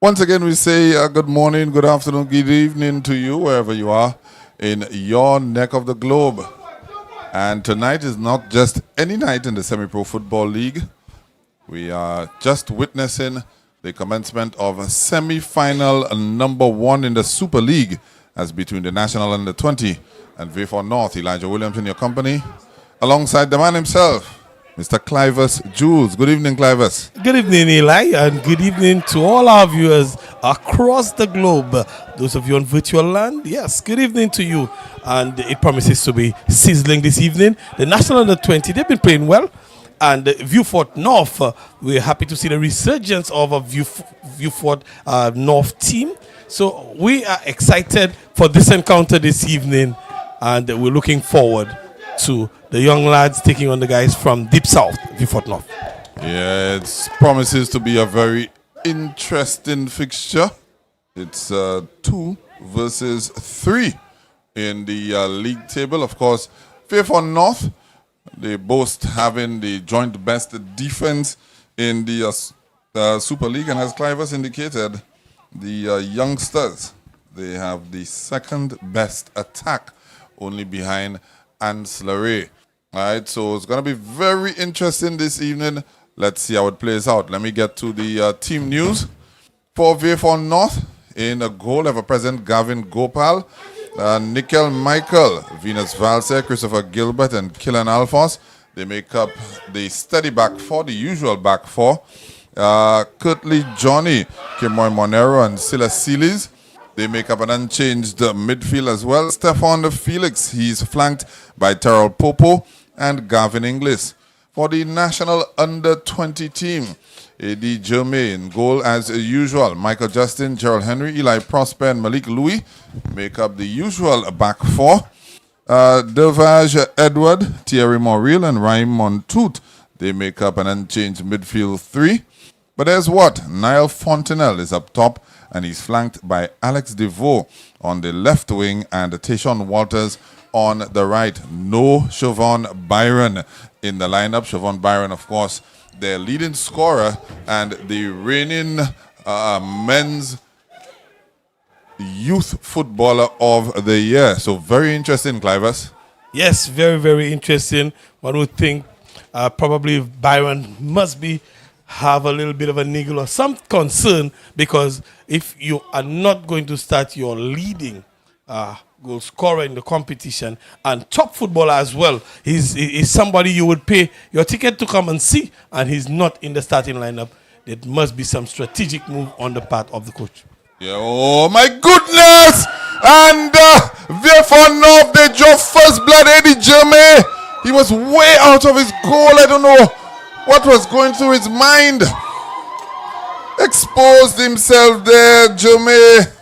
Once again, we say good morning, good afternoon, good evening to you, wherever you are in your neck of the globe. And tonight is not just any night in the Semi-Pro Football League. We are just witnessing the commencement of semi-final number 1 in the Super League, as between the National Under-20 and Vieux North. Elijah Williams in your company, alongside the man himself, Mr. Clivus Jules. Good evening, Clivus. Good evening, Eli, and good evening to all our viewers across the globe. Those of you on virtual land, yes, good evening to you. And it promises to be sizzling this evening. The National Under-20, they've been playing well. And Vieux North, we're happy to see the resurgence of a Vieux North team. So we are excited for this encounter this evening, and we're looking forward to the young lads taking on the guys from deep south, Vieux North. Yeah, it promises to be a very interesting fixture. It's 2 versus 3 in the league table. Of course, Vieux North, they boast having the joint best defense in the Super League. And as Clivus indicated, the youngsters, they have the second best attack, only behind Ancillary. All right, so it's going to be very interesting this evening. Let's see how it plays out. Let me get to the team news. For Vieux North, in a goal, ever present Gavin Gopal, Nickel Michael, Venus Valse, Christopher Gilbert, and Killan Alphonse. They make up the steady back four, the usual back four. Curtly Johnny, Kimoy Monero, and Silas Sealis. They make up an unchanged midfield as well. Stefan Felix, he's flanked by Terrell Popo and Gavin Inglis. For the National Under-20 team, A.D. Germain, goal as usual. Michael Justin, Gerald Henry, Eli Prosper, and Malik Louis make up the usual back four. Delvage Edward, Thierry Moril, and Raim Montout, they make up an unchanged midfield three. But there's what? Niall Fontenelle is up top, and he's flanked by Alex DeVoe on the left wing and Tayshawn Walters on the right. No Siobhan Byron in the lineup. Siobhan Byron, of course, their leading scorer and the reigning men's youth footballer of the year. So very interesting, Clivus. Yes, very, very interesting. One would think probably Byron must have a little bit of a niggle or some concern, because if you are not going to start your leading goal scorer in the competition and top footballer as well, he's somebody you would pay your ticket to come and see, and he's not in the starting lineup. There must be some strategic move on the part of the coach. Yeah, oh my goodness! And Vieux North, they draw first blood. Eddie Germain, he was way out of his goal. I don't know what was going through his mind. Exposed himself there, Germain.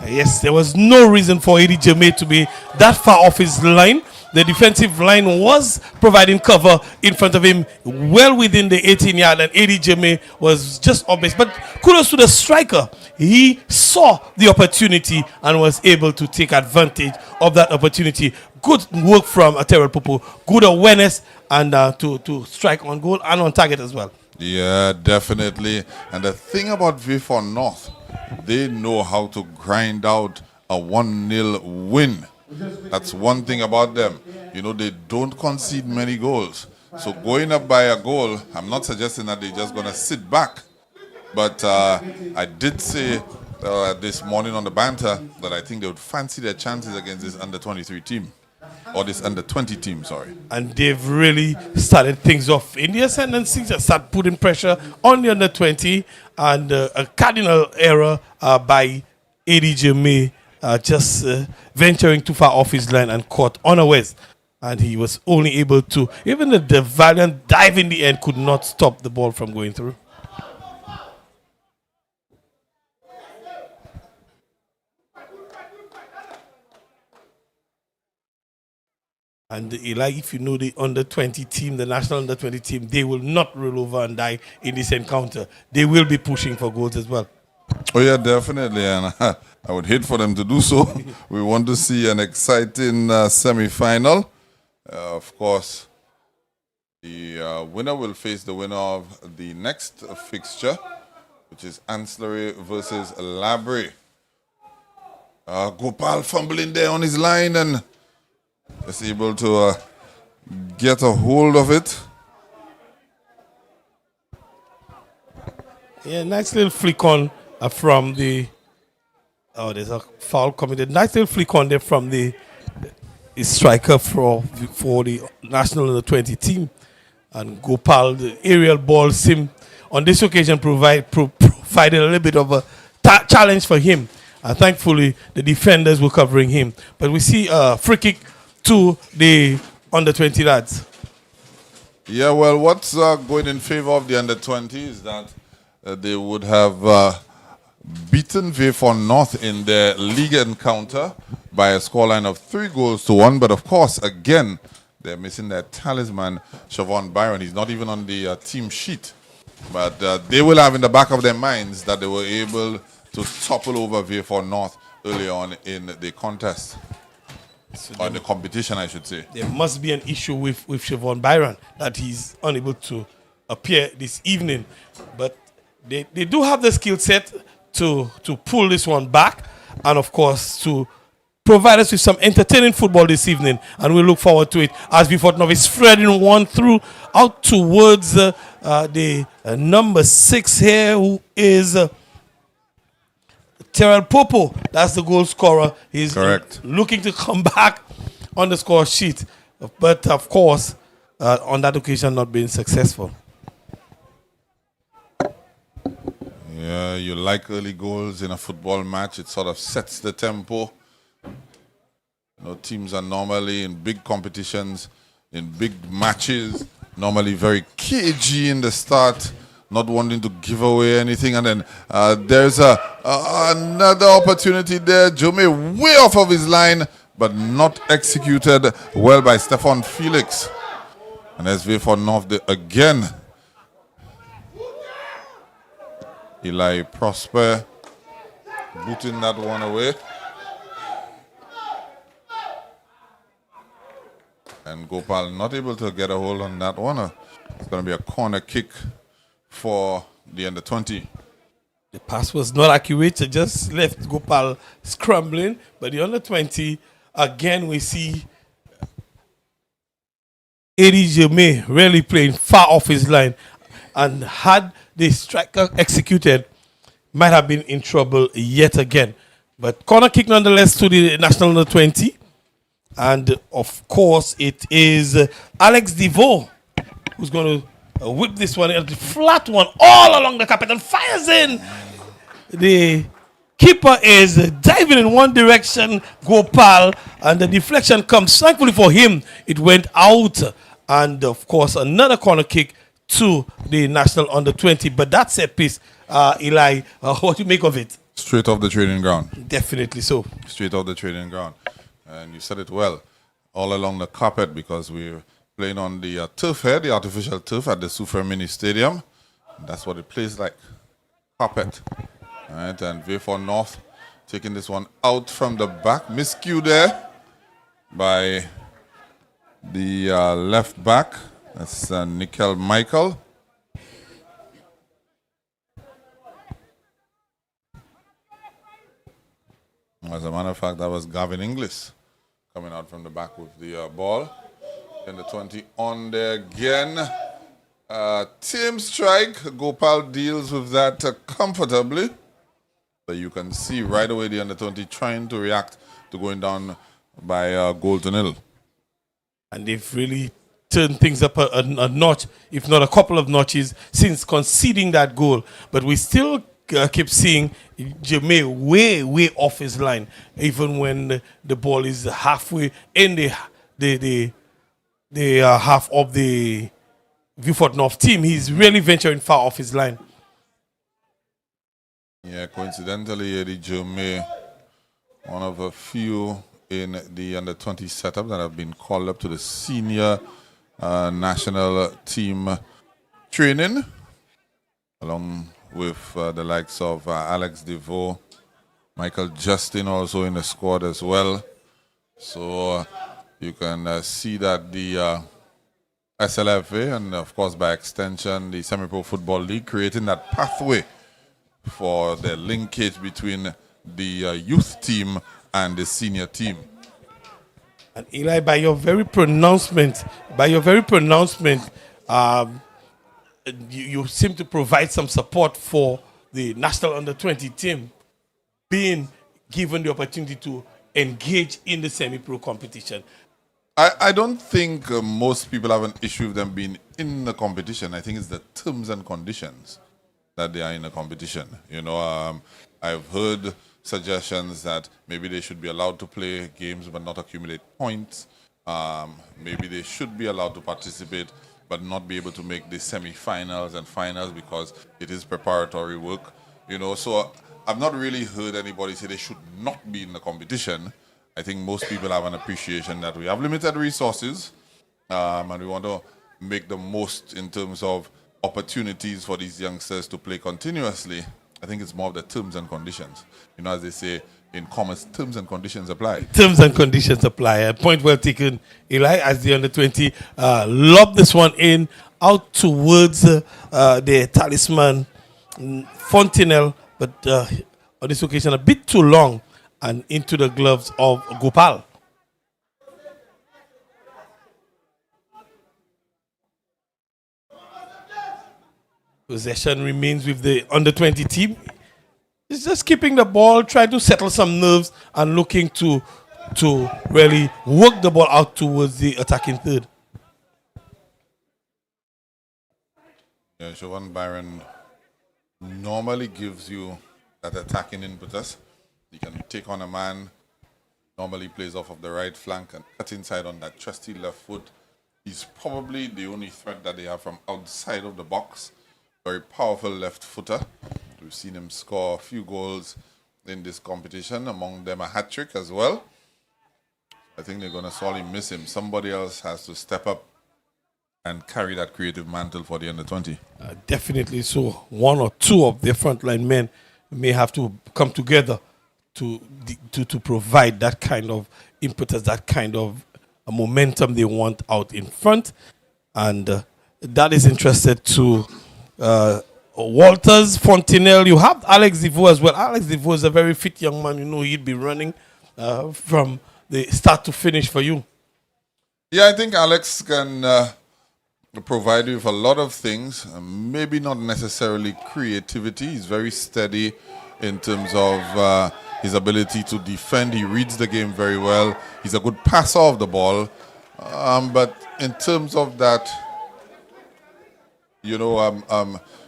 Yes, there was no reason for Eddie Germain to be that far off his line. The defensive line was providing cover in front of him, well within the 18-yard, and Eddie Germain was just off base. But kudos to the striker. He saw the opportunity and was able to take advantage of that opportunity. Good work from Terrell Popo. Good awareness and to strike on goal and on target as well. Yeah, definitely. And the thing about Vieux North, they know how to grind out a 1-0 win. That's one thing about them. You know, they don't concede many goals. So going up by a goal, I'm not suggesting that they're just going to sit back. But I did say this morning on the banter that I think they would fancy their chances against this under-23 team. or this under 20 team, sorry. And they've really started things off in the ascendancy, just start putting pressure on the under 20, and a cardinal error by Eddie Jermay, just venturing too far off his line and caught unawares. And he was only able to, even the valiant dive in the end could not stop the ball from going through. And Eli, if you know the under 20 team, the national under 20 team, they will not roll over and die in this encounter. They will be pushing for goals as well. Oh, yeah, definitely. And I would hate for them to do so. We want to see an exciting semi-final. Of course, the winner will face the winner of the next fixture, which is Ancillary versus Labrie. Gopal fumbling there on his line and is able to get a hold of it. Yeah, nice little flick on from the... Oh, there's a foul committed. Nice little flick on there from the striker for the national under 20 team. And Gopal, the aerial ball seemed on this occasion provided a little bit of a challenge for him. And thankfully, the defenders were covering him. But we see a free kick to the under 20 lads. Yeah, well, what's going in favor of the under 20 is that they would have beaten Vieux North in their league encounter by a scoreline of 3-1. But of course, again, they're missing their talisman, Siobhan Byron. He's not even on the team sheet. But they will have in the back of their minds that they were able to topple over Vieux North early on in the contest. Or the competition, I should say. There must be an issue with Siobhan Byron that he's unable to appear this evening. But they do have the skill set to pull this one back, and of course to provide us with some entertaining football this evening, and we look forward to it as Vieux North is threading one through out towards the number 6 here, who is Terrell Popo. That's the goal scorer. He's correct, looking to come back on the score sheet, but of course on that occasion not being successful. Yeah, you like early goals in a football match. It sort of sets the tempo. You know, teams are normally in big competitions, in big matches, normally very cagey in the start, not wanting to give away anything. And then there's another opportunity there. Jome way off of his line, but not executed well by Stefan Felix. And as Vieux North again, Eli Prosper booting that one away. And Gopal not able to get a hold on that one. It's going to be a corner kick for the under 20. The pass was not accurate. It just left Gopal scrambling. But the under 20, again, we see Eddie Jermay really playing far off his line. And had the striker executed, might have been in trouble yet again. But corner kick nonetheless to the national under 20. And of course, it is Alex DeVoe who's going to whip this one, a flat one all along the carpet and fires in. The keeper is diving in one direction, Gopal, and the deflection comes. Thankfully for him, it went out. And of course, another corner kick to the national under 20. But that set piece, Eli, what do you make of it? Straight off the training ground. Definitely so. Straight off the training ground. And you said it well, all along the carpet, because we're playing on the turf here, the artificial turf at the Sufer Mini Stadium. That's what it plays like, carpet. All right, and Vieux North taking this one out from the back. Miscue there by the left back. That's Nickel Michael. As a matter of fact, that was Gavin Inglis coming out from the back with the ball. And the 20 on there again. Team strike. Gopal deals with that comfortably. But you can see right away the under 20 trying to react to going down by 0-0. And they've really turned things up a notch, if not a couple of notches, since conceding that goal. But we still keep seeing Jermaine way off his line, even when the ball is halfway in the half of the Vieux North team. He's really venturing far off his line. Yeah, coincidentally, Eddie Jermaine, one of a few in the under-20 setup that have been called up to the senior national team training, along with the likes of Alex DeVoe, Michael Justin also in the squad as well. So you can see that the SLFA and of course by extension the Semi-Pro Football League creating that pathway for the linkage between the youth team and the senior team. And Eli, by your very pronouncement, you seem to provide some support for the national under-20 team being given the opportunity to engage in the semi-pro competition. I don't think most people have an issue with them being in the competition. I think it's the terms and conditions that they are in a competition. You know, I've heard suggestions that maybe they should be allowed to play games but not accumulate points. Maybe they should be allowed to participate but not be able to make the semi-finals and finals because it is preparatory work. You know, so I've not really heard anybody say they should not be in the competition. I think most people have an appreciation that we have limited resources and we want to make the most in terms of opportunities for these youngsters to play continuously. I think it's more of the terms and conditions. You know, as they say in commerce, terms and conditions apply. Terms and conditions apply. A point well taken, Eli, as the under-20 lobbed this one in out towards the talisman Fontenelle, but on this occasion a bit too long and into the gloves of Gopal. Possession remains with the under-20 team. It's just keeping the ball, trying to settle some nerves and looking to really work the ball out towards the attacking third. Yeah, Siobhan Byron normally gives you that attacking impetus. You can take on a man, normally plays off of the right flank and cut inside on that trusty left foot. He's probably the only threat that they have from outside of the box. Very powerful left footer. We've seen him score a few goals in this competition, among them a hat-trick as well. I think they're going to sorely miss him. Somebody else has to step up and carry that creative mantle for the under-20. Definitely so. One or two of their frontline men may have to come together to provide that kind of impetus, that kind of momentum they want out in front. And that is interested to Walters, Fontenelle. You have Alex DeVoe as well. Alex DeVoe is a very fit young man. You know he'd be running from the start to finish for you. Yeah, I think Alex can provide you with a lot of things. Maybe not necessarily creativity. He's very steady in terms of his ability to defend. He reads the game very well. He's a good passer of the ball. But in terms of that, you know,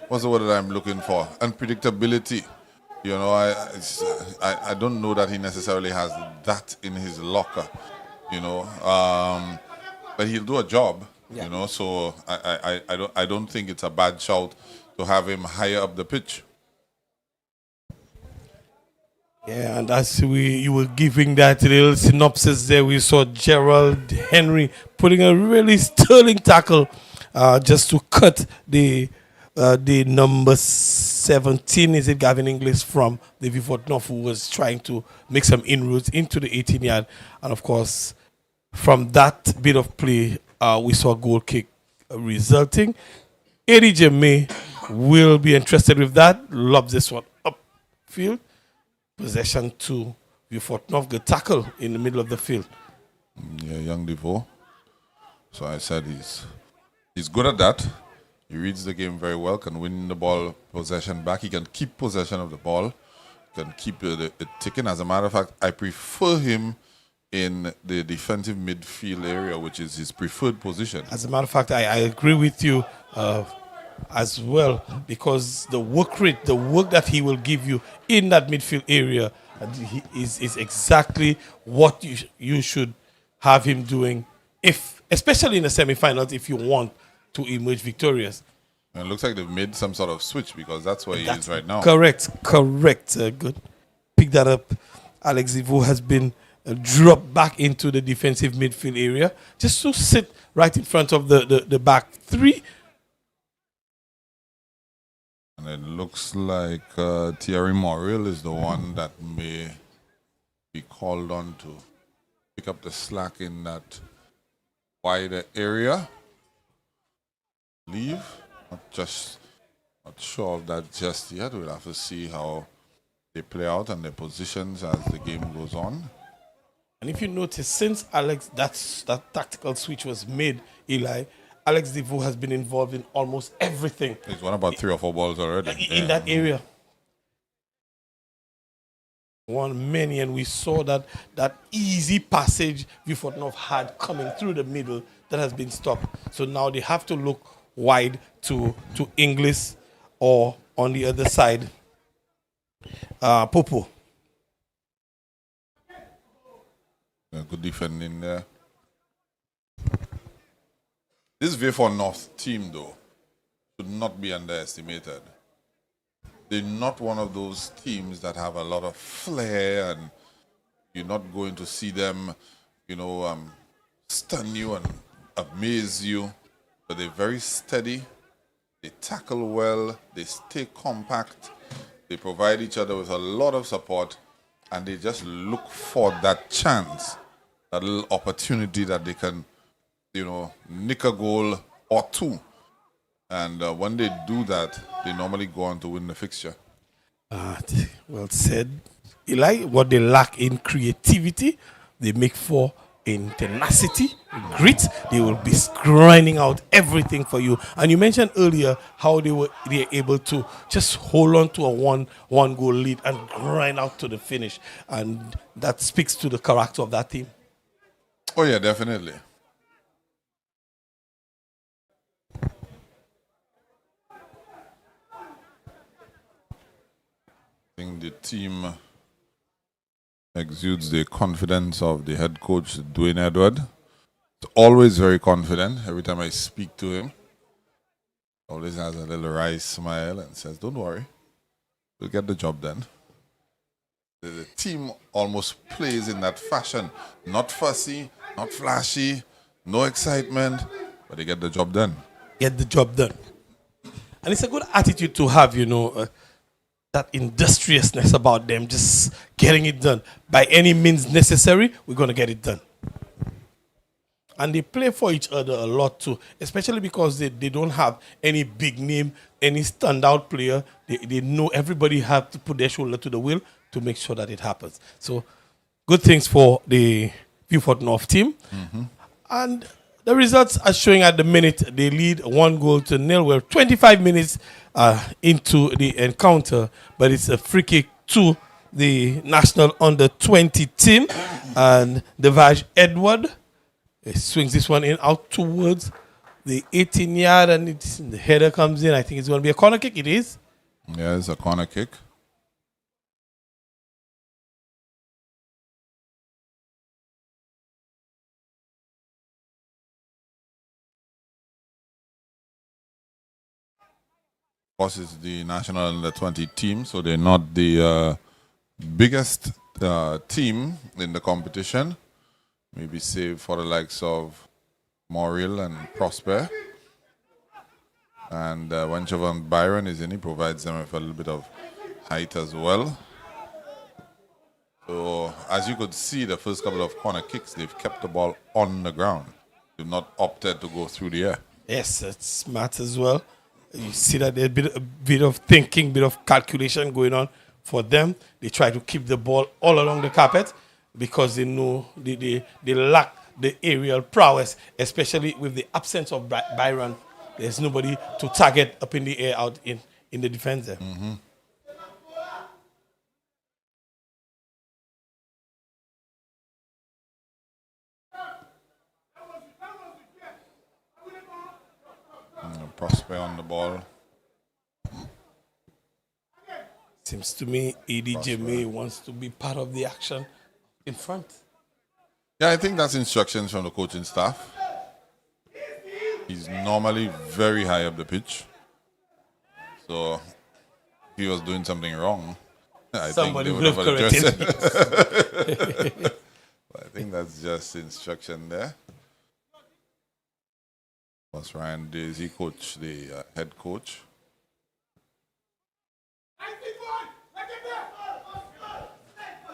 what's the word that I'm looking for? Unpredictability. You know, I don't know that he necessarily has that in his locker. You know, but he'll do a job. Yeah. You know, so I don't think it's a bad shout to have him higher up the pitch. Yeah, and as you were giving that little synopsis there, we saw Gerald Henry putting a really sterling tackle just to cut the number 17, is it Gavin Inglis from the Vieux North, who was trying to make some inroads into the 18-yard. And of course, from that bit of play, we saw a goal kick resulting. Eddie Jermaine will be interested with that. Lobs this one upfield. Possession to Vieux North, the tackle in the middle of the field. Yeah, young DeVoe. So I said he's good at that. He reads the game very well, can win the ball possession back. He can keep possession of the ball, can keep it ticking. As a matter of fact, I prefer him in the defensive midfield area, which is his preferred position. As a matter of fact, I agree with you as well, because the work rate, the work that he will give you in that midfield area is exactly what you should have him doing, if especially in the semifinals, if you want to emerge victorious. And it looks like they've made some sort of switch, because that's where he is right now. Correct. Good. Pick that up. Alex Zivo has been dropped back into the defensive midfield area, just to sit right in front of the back three. And it looks like Thierry Morel is the one that may be called on to pick up the slack in that wider area. Leave. Not sure of that just yet. We'll have to see how they play out and their positions as the game goes on. And if you notice, since that tactical switch was made, Eli, Alex Deveau has been involved in almost everything. He's won about 3 or 4 balls already. In that area. Won many, and we saw that easy passage Vieux North had coming through the middle that has been stopped. So now they have to look wide to Inglis, or on the other side, Popo. Good defending there. This Vieux North team, though, should not be underestimated. They're not one of those teams that have a lot of flair, and you're not going to see them, stun you and amaze you. But they're very steady. They tackle well. They stay compact. They provide each other with a lot of support, and they just look for that chance, that little opportunity that they can, nick a goal or two. And when they do that, they normally go on to win the fixture. Well said, Eli. What they lack in creativity, they make for in tenacity, grit. They will be grinding out everything for you. And you mentioned earlier how they're able to just hold on to a one goal lead and grind out to the finish. And that speaks to the character of that team. Oh yeah, definitely. I think the team exudes the confidence of the head coach, Dwayne Edward. He's always very confident. Every time I speak to him, always has a little wry smile and says, "Don't worry, we'll get the job done." The team almost plays in that fashion. Not fussy, not flashy, no excitement, but they get the job done. Get the job done. And it's a good attitude to have, that industriousness about them, just getting it done. By any means necessary, we're going to get it done. And they play for each other a lot too, especially because they don't have any big name, any standout player. They know everybody have to put their shoulder to the wheel to make sure that it happens. So good things for the Vieux North team. Mm-hmm. And the results are showing at the minute. They lead 1-0. We're 25 minutes into the encounter, but it's a free kick to the national under-20 team. And Devage Edward swings this one in out towards the 18-yard, and the header comes in. I think it's going to be a corner kick. It is. Yeah, it's a corner kick. Of course, it's the national under-20 team, so they're not the biggest team in the competition. Maybe save for the likes of Morrill and Prosper. And when Javon Byron is in, he provides them with a little bit of height as well. So, as you could see, the first couple of corner kicks, they've kept the ball on the ground. They've not opted to go through the air. Yes, that's smart as well. You see that there's a bit of thinking, bit of calculation going on for them. They try to keep the ball all along the carpet because they know they lack the aerial prowess, especially with the absence of Byron. There's nobody to target up in the air out in the defense there. Mm-hmm. Prosper on the ball. Seems to me ADJ May wants to be part of the action in front. Yeah, I think that's instructions from the coaching staff. He's normally very high up the pitch. So if he was doing something wrong, Somebody think would they have corrected it. I think that's just instruction there. Was Ryan Daisy, coach, the head coach.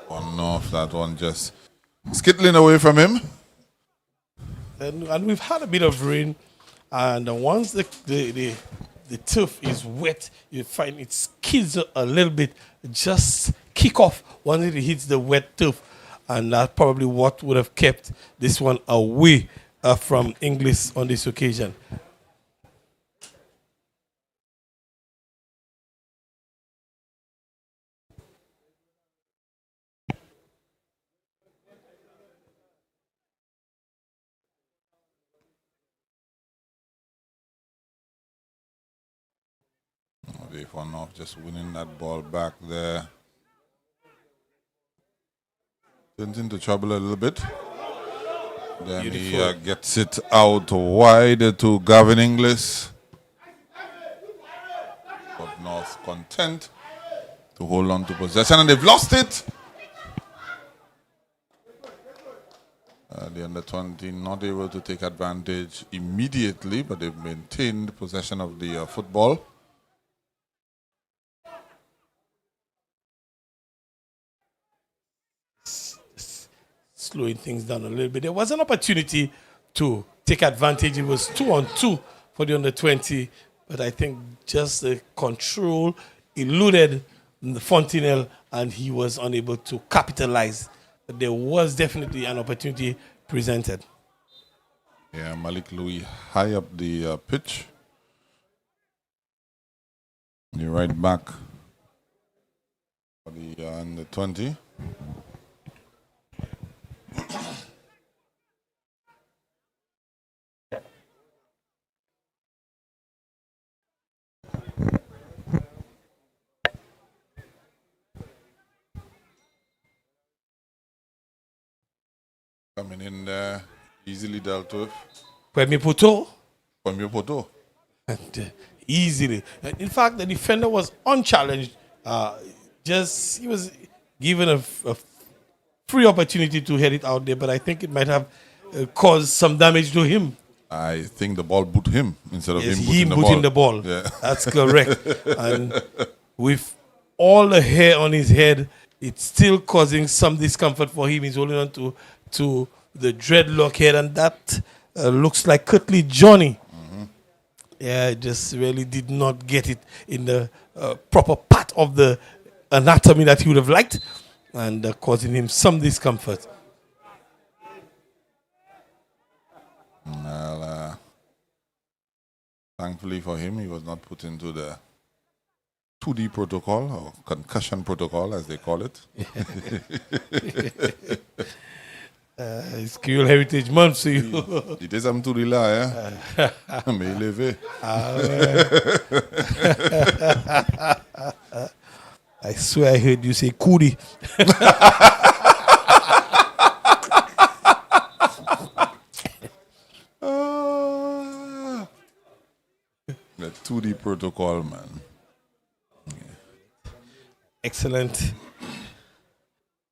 One off, that one just skittling away from him. And we've had a bit of rain, and once the turf is wet, you find it skids a little bit. Just kick off once it hits the wet turf, and that's probably what would have kept this one away from Inglis on this occasion. Dave One off just winning that ball back there. Turns into trouble a little bit. Then he gets it out wide to Gavin Inglis. But North content to hold on to possession, and they've lost it. The under-20 not able to take advantage immediately, but they've maintained possession of the football. Slowing things down a little bit. There was an opportunity to take advantage. It was 2-on-2 for the under-20, but I think just the control eluded the Fontenelle, and he was unable to capitalize. But there was definitely an opportunity presented. Yeah, Malik Louis high up the pitch. The right back for the under-20. Coming in there, easily dealt with. Premier Poto. Premier Poto. And easily. In fact, the defender was unchallenged. He was given a free opportunity to head it out there, but I think it might have caused some damage to him. I think the ball boot him instead of Yes, him booting the ball. Yeah. Yeah. That's correct. And with all the hair on his head, it's still causing some discomfort for him. He's holding on to the dreadlock head, and that looks like Curtly Johnny. Mm-hmm. Yeah, just really did not get it in the proper part of the anatomy that he would have liked, and causing him some discomfort. Well, thankfully for him, he was not put into the 2D protocol, or concussion protocol, as they call it. It's Creole Heritage Month, so you... Il était samedi tout là, hein? Mais il est levé. I swear I heard you say Kudi. The 2D protocol, man. Excellent. I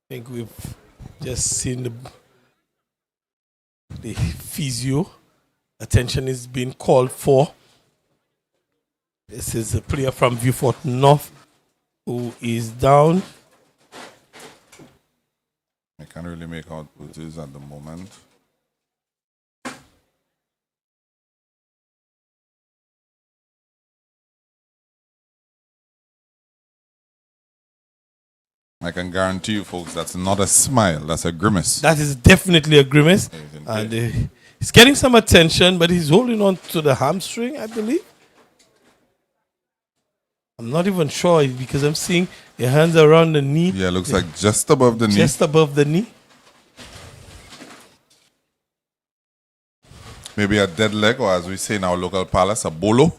think we've just seen the physio. Attention is being called for. This is a player from Vieux North who is down. I can't really make out what it is at the moment. I can guarantee you, folks, that's not a smile. That's a grimace. That is definitely a grimace. And he's getting some attention, but he's holding on to the hamstring, I believe. I'm not even sure because I'm seeing your hands around the knee. Yeah, looks like just above the knee. Just above the knee. maybe a dead leg, or as we say in our local palace, a bolo.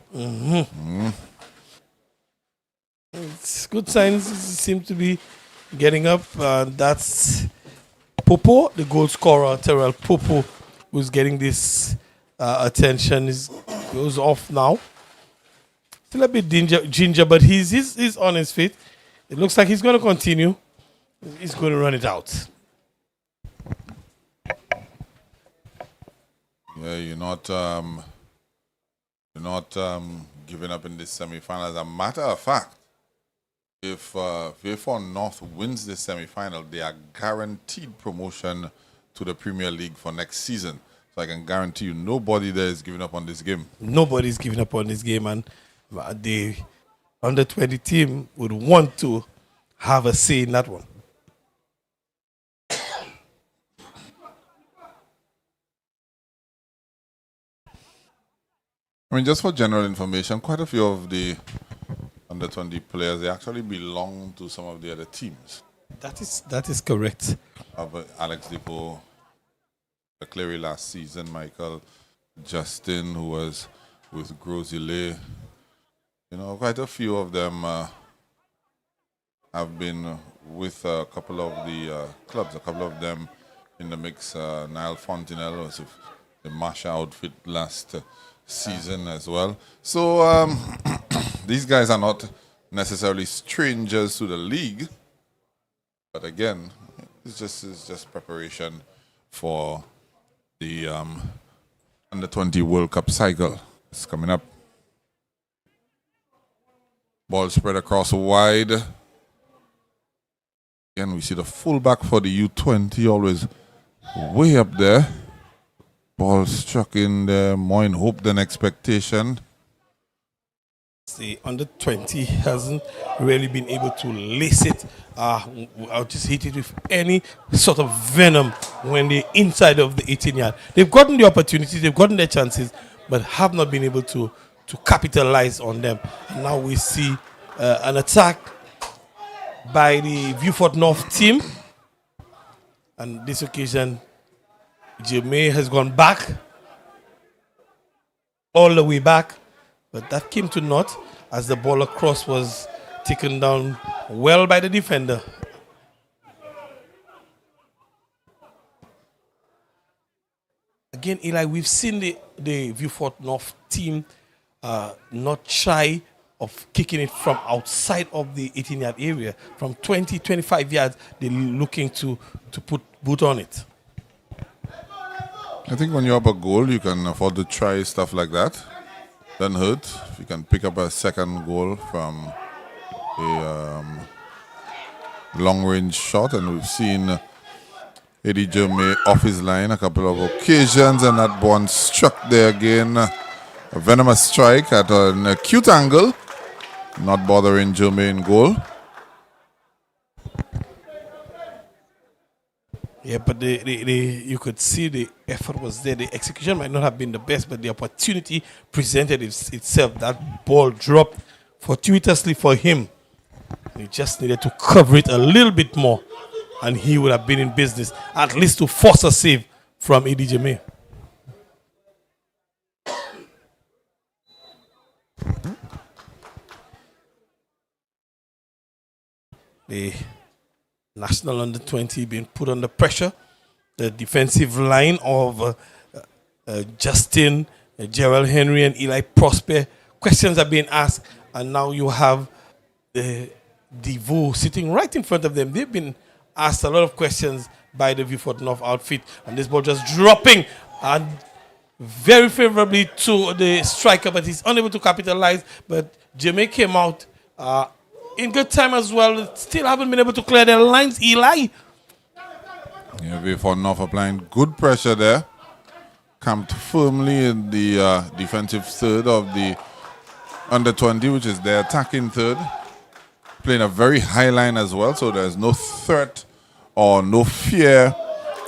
It's good signs. Seem to be getting up. That's Popo, the goal scorer, Terrell Popo, who's getting this attention. Goes off now. Still a bit ginger, but he's on his feet. It looks like he's going to continue. He's going to run it out. Yeah, you're not giving up in this semi-final. As a matter of fact, if Vieux North wins this semi-final, they are guaranteed promotion to the Premier League for next season. So I can guarantee you, nobody there is giving up on this game. Nobody's giving up on this game, and the under-20 team would want to have a say in that one. I mean, just for general information, quite a few of the under-20 players, they actually belong to some of the other teams. That is correct. Alex Depot, Cleary last season, Michael Justin, who was with Grosile. You know, quite a few of them have been with a couple of the clubs, a couple of them in the mix. Niall Fontenelle was with the Masha outfit last season as well. So these guys are not necessarily strangers to the league, but again, it's just preparation for the under-20 World Cup cycle. It's coming up. Ball spread across wide. Again, we see the fullback for the U20 always way up there. Ball struck in there, more in hope than expectation. The under-20 hasn't really been able to lace it. I'll just hit it with any sort of venom when they're inside of the 18-yard. They've gotten the opportunities, they've gotten their chances, but have not been able to capitalize on them. And now we see an attack by the Vieux North team. And this occasion, Jermaine has gone back, all the way back, but that came to naught as the ball across was taken down well by the defender. Again, Eli, we've seen the Vieux North team not shy of kicking it from outside of the 18-yard area. From 20, 25 yards, they're looking to put boot on it. I think when you're up a goal, you can afford to try stuff like that. Doesn't hurt. If you can pick up a second goal from a long-range shot, and we've seen Eddie Jermay off his line a couple of occasions, and that one struck there again. A venomous strike at an acute angle, not bothering Jermay in goal. Yeah, but you could see the effort was there. The execution might not have been the best, but the opportunity presented itself. That ball dropped fortuitously for him. He just needed to cover it a little bit more, and he would have been in business, at least to force a save from Eddie Jermay. The national under-20 being put under pressure. The defensive line of Justin, Gerald Henry, and Eli Prosper. Questions are being asked, and now you have Devo sitting right in front of them. They've been asked a lot of questions by the Vieux North outfit, and this ball just dropping and very favorably to the striker, but he's unable to capitalize. But Jermay came out in good time as well. Still haven't been able to clear their lines, Eli. Yeah, Vieux North applying good pressure there. Camped firmly in the defensive third of the under-20, which is their attacking third. Playing a very high line as well, so there's no threat or no fear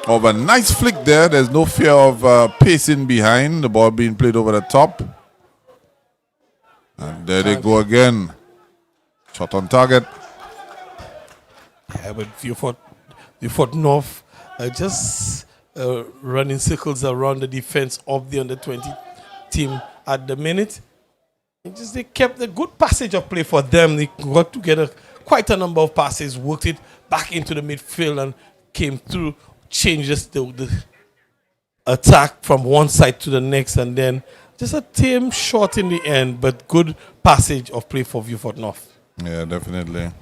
of a nice flick there. There's no fear of pacing behind, the ball being played over the top. And there they go again. Shot on target. Yeah, but Vieux North just running circles around the defense of the under 20 team at the minute. They kept a good passage of play for them. They got together quite a number of passes, worked it back into the midfield, and came through, changes the attack from one side to the next, and then just a tame shot in the end, but good passage of play for Vieux Fort North. Yeah, definitely.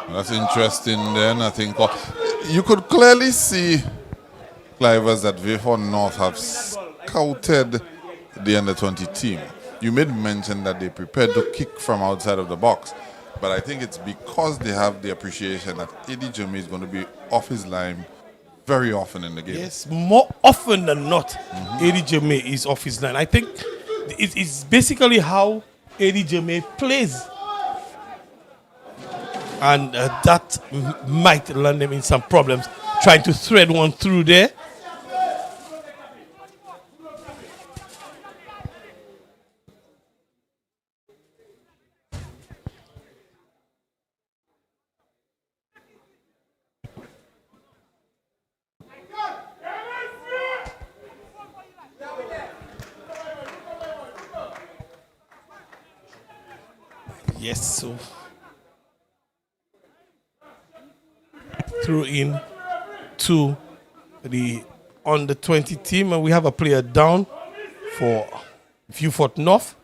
That's interesting then. I think you could clearly see, Clivers, that Vieux Fort North have scouted the under 20 team. You made mention that they prepared to kick from outside of the box, but I think it's because they have the appreciation that Eddie Jermaine is going to be off his line very often in the game. Yes, more often than not, Eddie Jermaine is off his line. I think it's basically how Eddie Jermaine plays. And that might land them in some problems, trying to thread one through there. Yes, so through in to the under 20 team, and we have a player down for Vieux Fort North.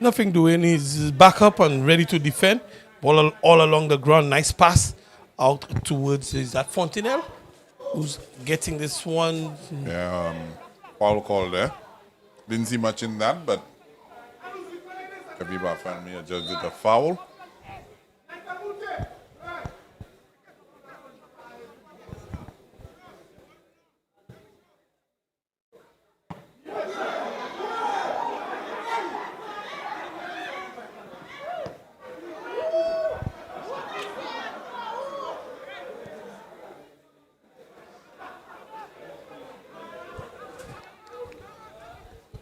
Nothing doing, he's back up and ready to defend. Ball all along the ground, nice pass out towards, is that Fontenelle who's getting this one? Yeah, foul call there. Didn't see much in that, but Kabiba found me adjudged it a foul.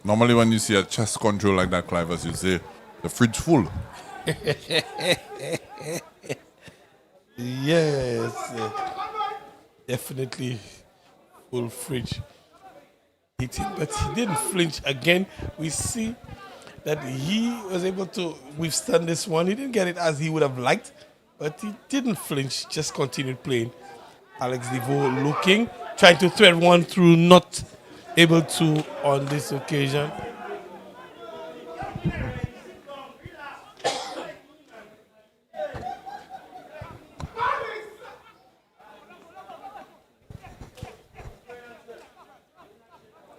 Normally, when you see a chest control like that, Clivers, you say the fridge full. Yes, definitely full fridge hitting, but he didn't flinch again. We see that he was able to withstand this one. He didn't get it as he would have liked, but he didn't flinch, just continued playing. Alex DeVoe looking, trying to thread one through, not able to on this occasion.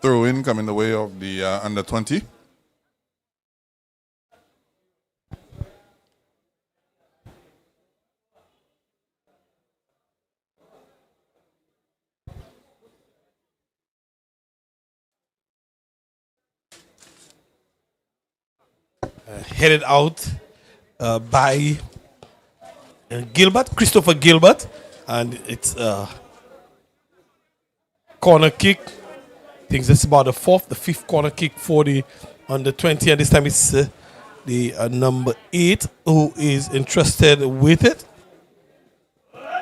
Throw in coming the way of the under 20. Headed out by Christopher Gilbert, and it's a corner kick. I think that's about the fifth corner kick for the under 20, and this time it's the number 8 who is interested with it.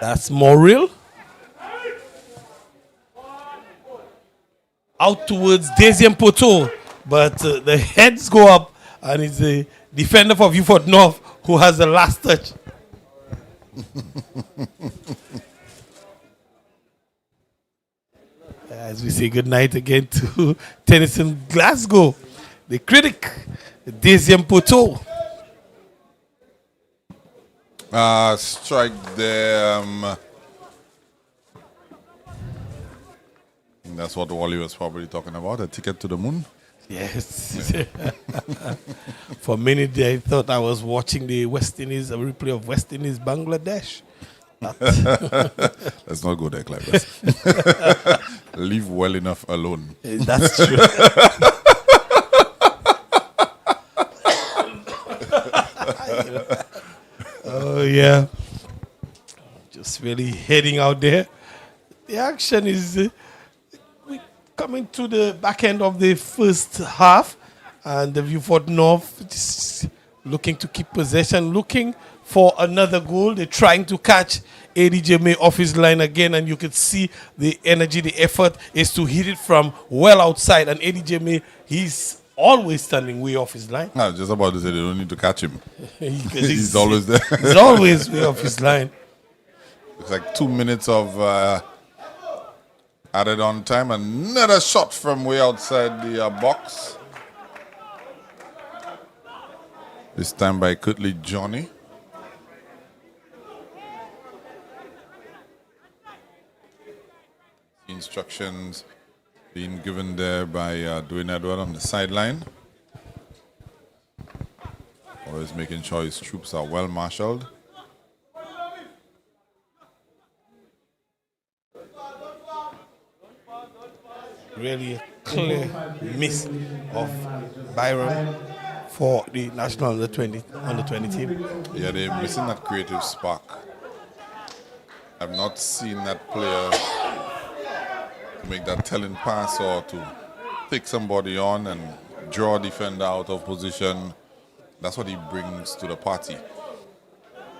That's Morrill. Out towards Desian Poto, but the heads go up, and it's the defender for Vieux North who has the last touch. As we say goodnight again to Tennyson Glasgow, the critic, Desian Poto. Strike there. That's what Wally was probably talking about, a ticket to the moon. Yes. For a minute there, I thought I was watching the West Indies, a replay of West Indies Bangladesh. Let's not go there, Clivers. Leave well enough alone. That's true. Oh, yeah. Just really heading out there. The action is coming to the back end of the first half, and the Vieux North just looking to keep possession, looking for another goal. They're trying to catch ADJ May off his line again, and you can see the energy, the effort is to hit it from well outside, and ADJ May, he's always standing way off his line. I was just about to say they don't need to catch him. he's always there. He's always way off his line. Looks like 2 minutes of added on time. Another shot from way outside the box. This time by Curtly Johnny. Instructions being given there by Dwayne Edward on the sideline. Always making sure his troops are well marshaled. Really a clear miss of Byron for the national under 20 team. Yeah, they're missing that creative spark. I've not seen that player to make that telling pass or to pick somebody on and draw a defender out of position. That's what he brings to the party.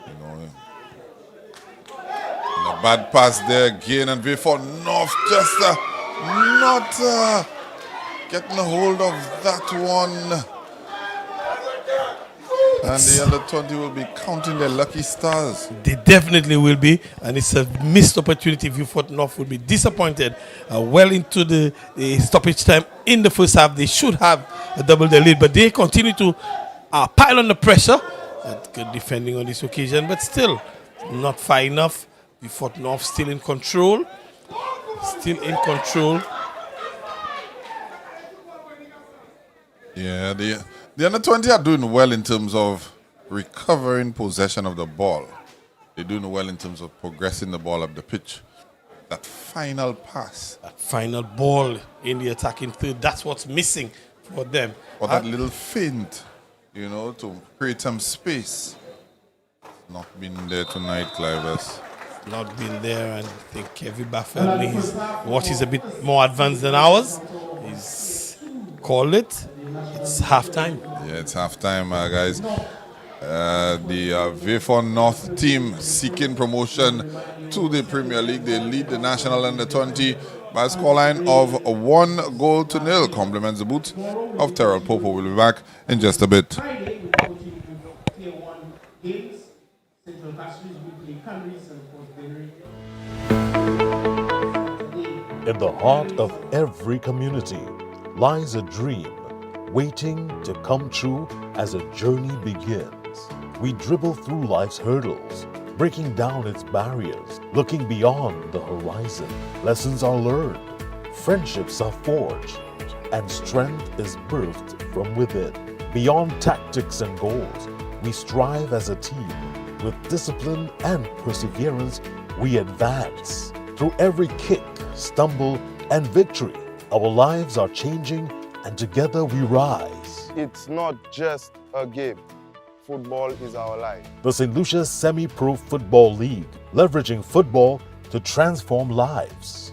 You know, and a bad pass there again, and Vieux North just not getting a hold of that one. And the under 20 will be counting their lucky stars. They definitely will be, and it's a missed opportunity. Vieux North will be disappointed. Well into the stoppage time in the first half, they should have double the lead, but they continue to pile on the pressure. Good defending on this occasion, but still not far enough. Vieux North still in control. Still in control. Yeah, the under 20 are doing well in terms of recovering possession of the ball. They're doing well in terms of progressing the ball up the pitch. That final pass. That final ball in the attacking third, that's what's missing for them. Or that little feint, you know, to create some space. Not been there tonight, Clivers. Not been there, and I think Kevin Baffel, his watch is a bit more advanced than ours. He's call it. It's halftime. Yeah, it's halftime, guys. The vieux North team seeking promotion to the Premier League. They lead the National Under-20 by a scoreline of 1-0. Compliments the boot of Terrell Popo. We'll be back in just a bit. In the heart of every community lies a dream waiting to come true as a journey begins. We dribble through life's hurdles, breaking down its barriers, looking beyond the horizon. Lessons are learned, friendships are forged, and strength is birthed from within. Beyond tactics and goals, we strive as a team. With discipline and perseverance, we advance. Through every kick, stumble, and victory, our lives are changing, and together we rise. It's not just a game. Football is our life. The St. Lucia Semi-Pro Football League, leveraging football to transform lives.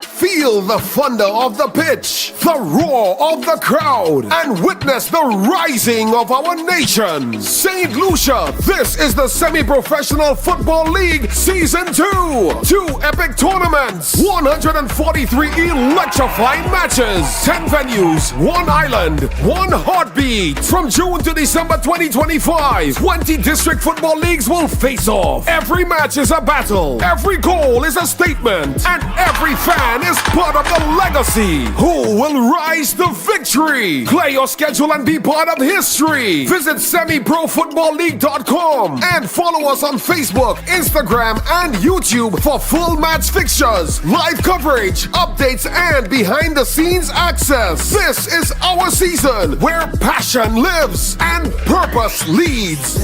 Feel the thunder of the pitch, the roar of the crowd, and witness the rising of our nation. St. Lucia, this is the Semi-Professional Football League Season 2. 2 epic tournaments, 143 electrifying matches, 10 venues, 1 island, 1 heartbeat. From June to December 2025, 20 district football leagues will face off. Every match is a battle, every goal is a statement, and every fan is part of the legacy. Who will rise to victory? Play your schedule and be part of history. Visit semiprofootballleague.com and follow us on Facebook, Instagram, and YouTube for full match fixtures, live coverage, updates, and behind the scenes access. This is our season where passion lives and purpose leads.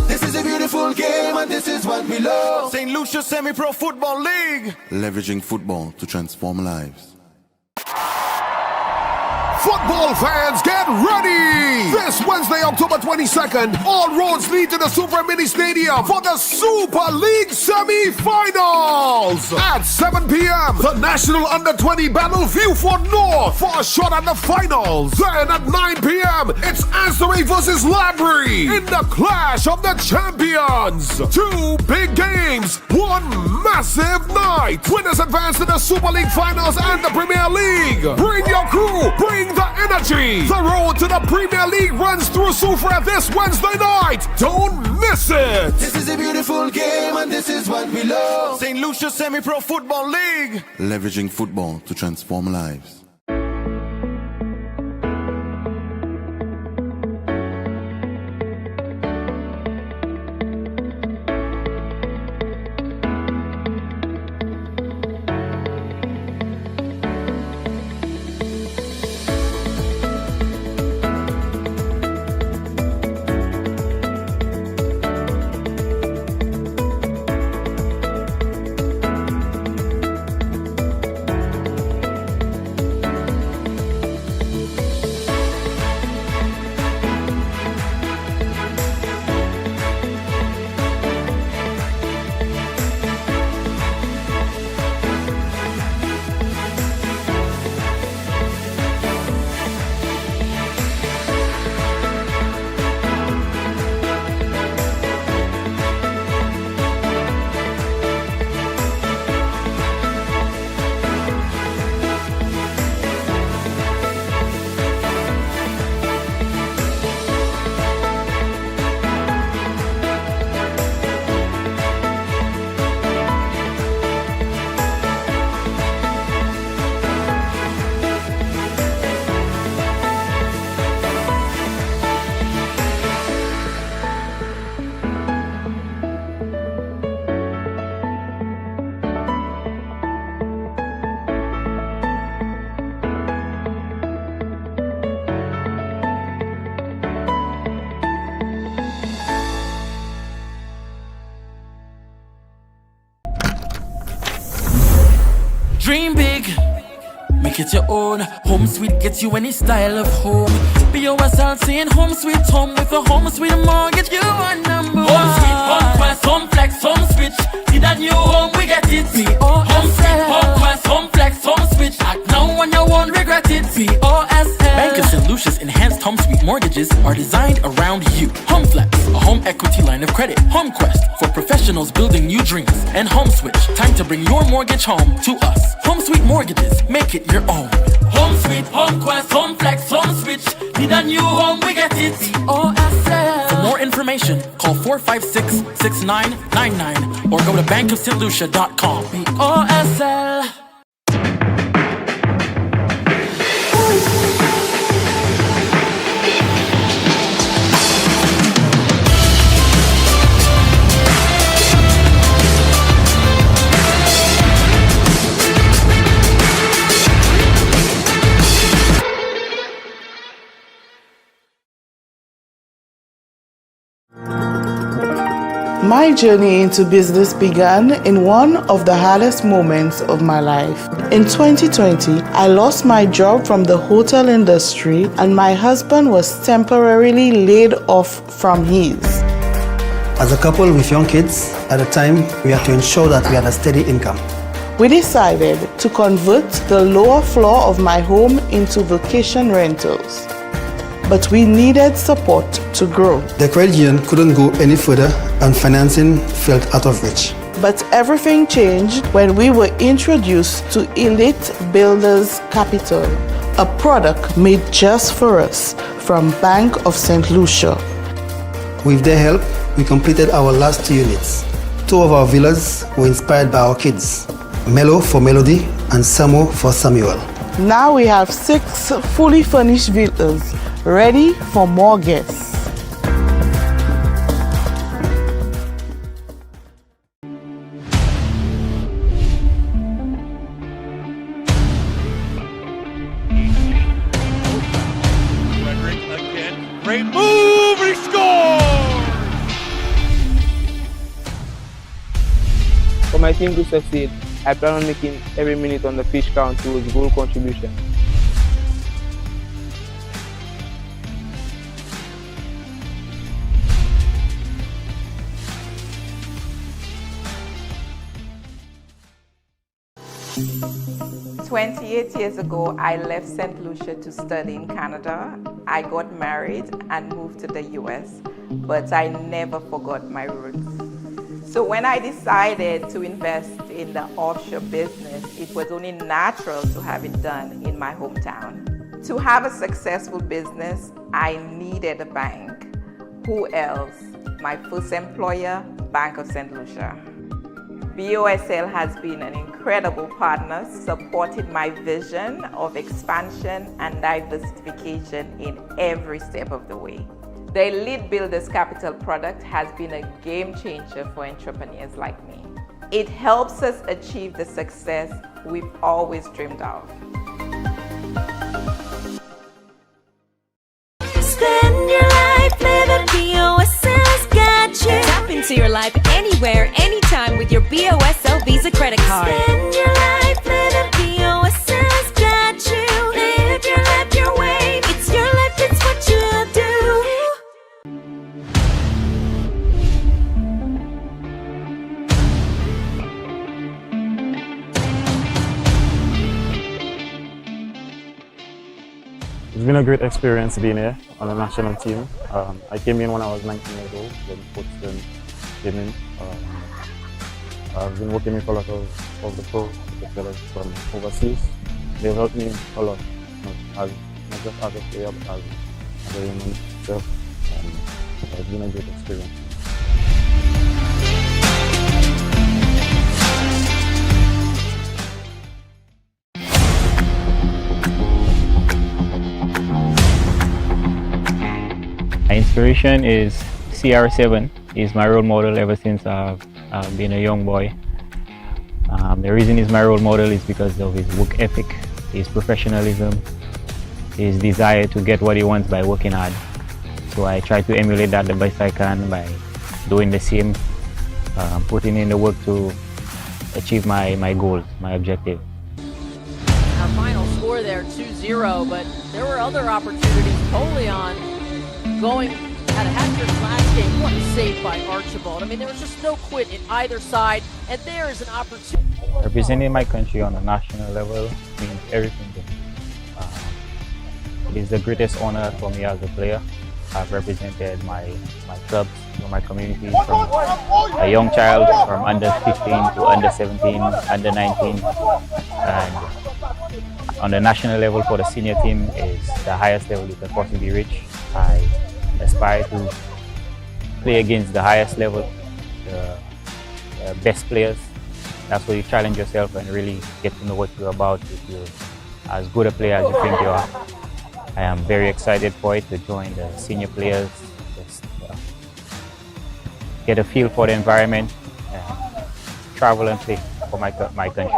This is a beautiful game and this is what we love. St. Lucia Semi-Pro Football League. Leveraging football to transform lives. Football fans, get ready! This Wednesday, October 22nd, all roads lead to the Super Mini Stadium for the Super League semi-finals. At 7 p.m., the National Under-20 battle Vieux North for a shot at the finals. Then at 9 p.m., it's Anstey versus Labrie in the Clash of the Champions. 2 big games, 1 massive night. Winners advance to the Super League finals and the Premier League. Bring your crew, bring the energy. The road to the Premier League runs through Soufrière this Wednesday night. Don't miss it. This is a beautiful game and this is what we love. St. Lucia Semi-Pro Football League. Leveraging football to transform lives. Dream big, make it your own. Home sweet gets you any style of home. Be yourself saying home sweet home. With a home sweet mortgage, you are number one. Home sweet, home quest, home flex, home switch. See that new home, we get it. Home sweet, home quest, home flex, home switch. Act now mortgages are designed around you. HomeFlex, a home equity line of credit. HomeQuest, for professionals building new dreams. And HomeSwitch, time to bring your mortgage home to us. HomeSuite Mortgages, make it your own. HomeSuite, HomeQuest, HomeFlex, HomeSwitch. Need a new home, we get it. OSL. For more information, call 456-6999 or go to bankofstlucia.com. OSL. My journey into business began in one of the hardest moments of my life. In 2020, I lost my job from the hotel industry and my husband was temporarily laid off from his. As a couple with young kids, at the time, we had to ensure that we had a steady income. We decided to convert the lower floor of my home into vacation rentals. But we needed support to grow. The credit union couldn't go any further and financing felt out of reach. But everything changed when we were introduced to Elite Builders Capital, a product made just for us from Bank of St. Lucia. With their help, we completed our last 2 units. 2 of our villas were inspired by our kids, Melo for Melody and Samo for Samuel. Now we have 6 fully furnished villas ready for more guests. Frederick again. Great move, he scores! For my team to succeed, I plan on making every minute on the pitch count towards goal contribution. "28 years ago, I left St. Lucia to study in Canada. I got married and moved to the US, but I never forgot my roots. So when I decided to invest in the offshore business, it was only natural to have it done in my hometown. To have a successful business, I needed a bank. Who else? My first employer, Bank of St. Lucia. BOSL has been an incredible partner, supporting my vision of expansion and diversification in every step of the way. The Elite Builders Capital product has been a game changer for entrepreneurs like me. It helps us achieve the success we've always dreamed of. Spend your life living BOSL's got you. Tap into your life anywhere, anytime with your BOSL Visa credit card. Spend your life living BOSL's got you. Live your life your way. It's your life, it's what you do. It's been a great experience being here on the national team. I came in when I was 19 years old when Coach came in. I've been working with a lot of the pros, the fellas from overseas. They've helped me a lot, not just as a player, but as a human itself. It's been a great experience. My inspiration is CR7. He's my role model ever since I've been a young boy. The reason he's my role model is because of his work ethic, his professionalism, his desire to get what he wants by working hard. So I try to emulate that the best I can by doing the same, putting in the work to achieve my goals, my objective. Our final score there, 2-0, but there were other opportunities. Polion going had a hat-trick last game. What a save by Archibald. I mean, there was just no quit in either side, and there is an opportunity. Representing my country on a national level means everything to me. It is the greatest honor for me as a player. I've represented my clubs, my community from a young child, from under 15 to under 17, under 19, and on the national level for the senior team is the highest level you can possibly reach. I aspire to play against the highest level, the best players. That's where you challenge yourself and really get to know what you're about. If you're as good a player as you think you are, I am very excited for it, to join the senior players, just get a feel for the environment, and travel and play for my country.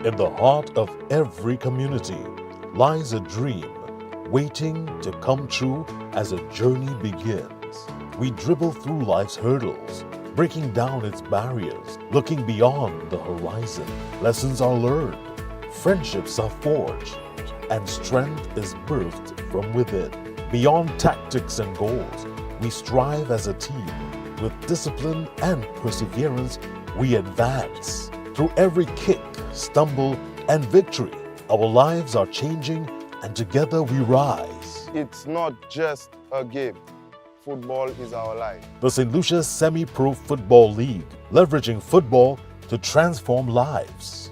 In the heart of every community lies a dream waiting to come true as a journey begins. We dribble through life's hurdles, breaking down its barriers, looking beyond the horizon. Lessons are learned, friendships are forged, and strength is birthed from within. Beyond tactics and goals, we strive as a team. With discipline and perseverance, we advance. Through every kick, stumble, and victory, our lives are changing, and together we rise. It's not just a game. Football is our life. The St. Lucia Semi-Pro Football League, leveraging football to transform lives.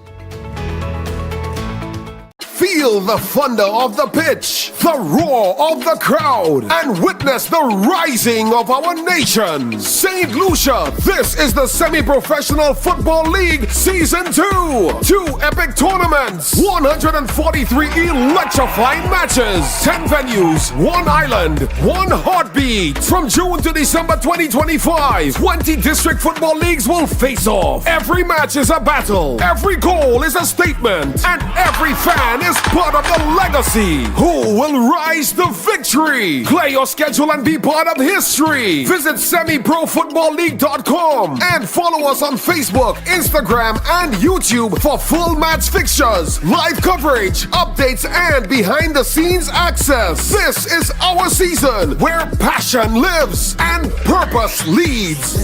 Feel the thunder of the pitch, the roar of the crowd, and witness the rising of our nation. St. Lucia, this is the Semi-Professional Football League Season 2. 2 epic tournaments, 143 electrifying matches, 10 venues, 1 island, 1 heartbeat. From June to December 2025, 20 district football leagues will face off. Every match is a battle, every goal is a statement, and every fan is part of the legacy. Who will rise to victory? Play your schedule and be part of history. Visit semiprofootballleague.com and follow us on Facebook, Instagram, and YouTube for full match fixtures, live coverage, updates, and behind the scenes access. This is our season where passion lives and purpose leads.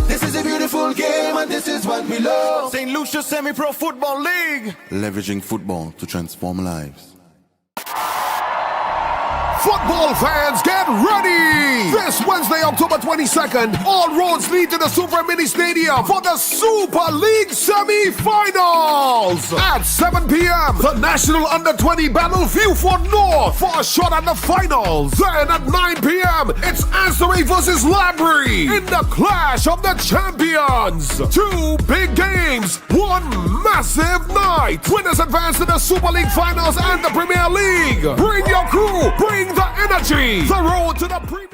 This is a beautiful game and this is what we love. St. Lucia Semi-Pro Football League. Leveraging football to transform lives. Football fans, get ready! This Wednesday, October 22nd, all roads lead to the Super Mini Stadium for the Super League semi-finals. At 7 p.m., the National Under-20 battle Vieux North for a shot at the finals. Then at 9 p.m., it's Ansoray versus Labrie in the Clash of the Champions. 2 big games, 1 massive night. Winners advance to the Super League finals and the Premier League. Bring your crew, bring the energy. The road to the Premier.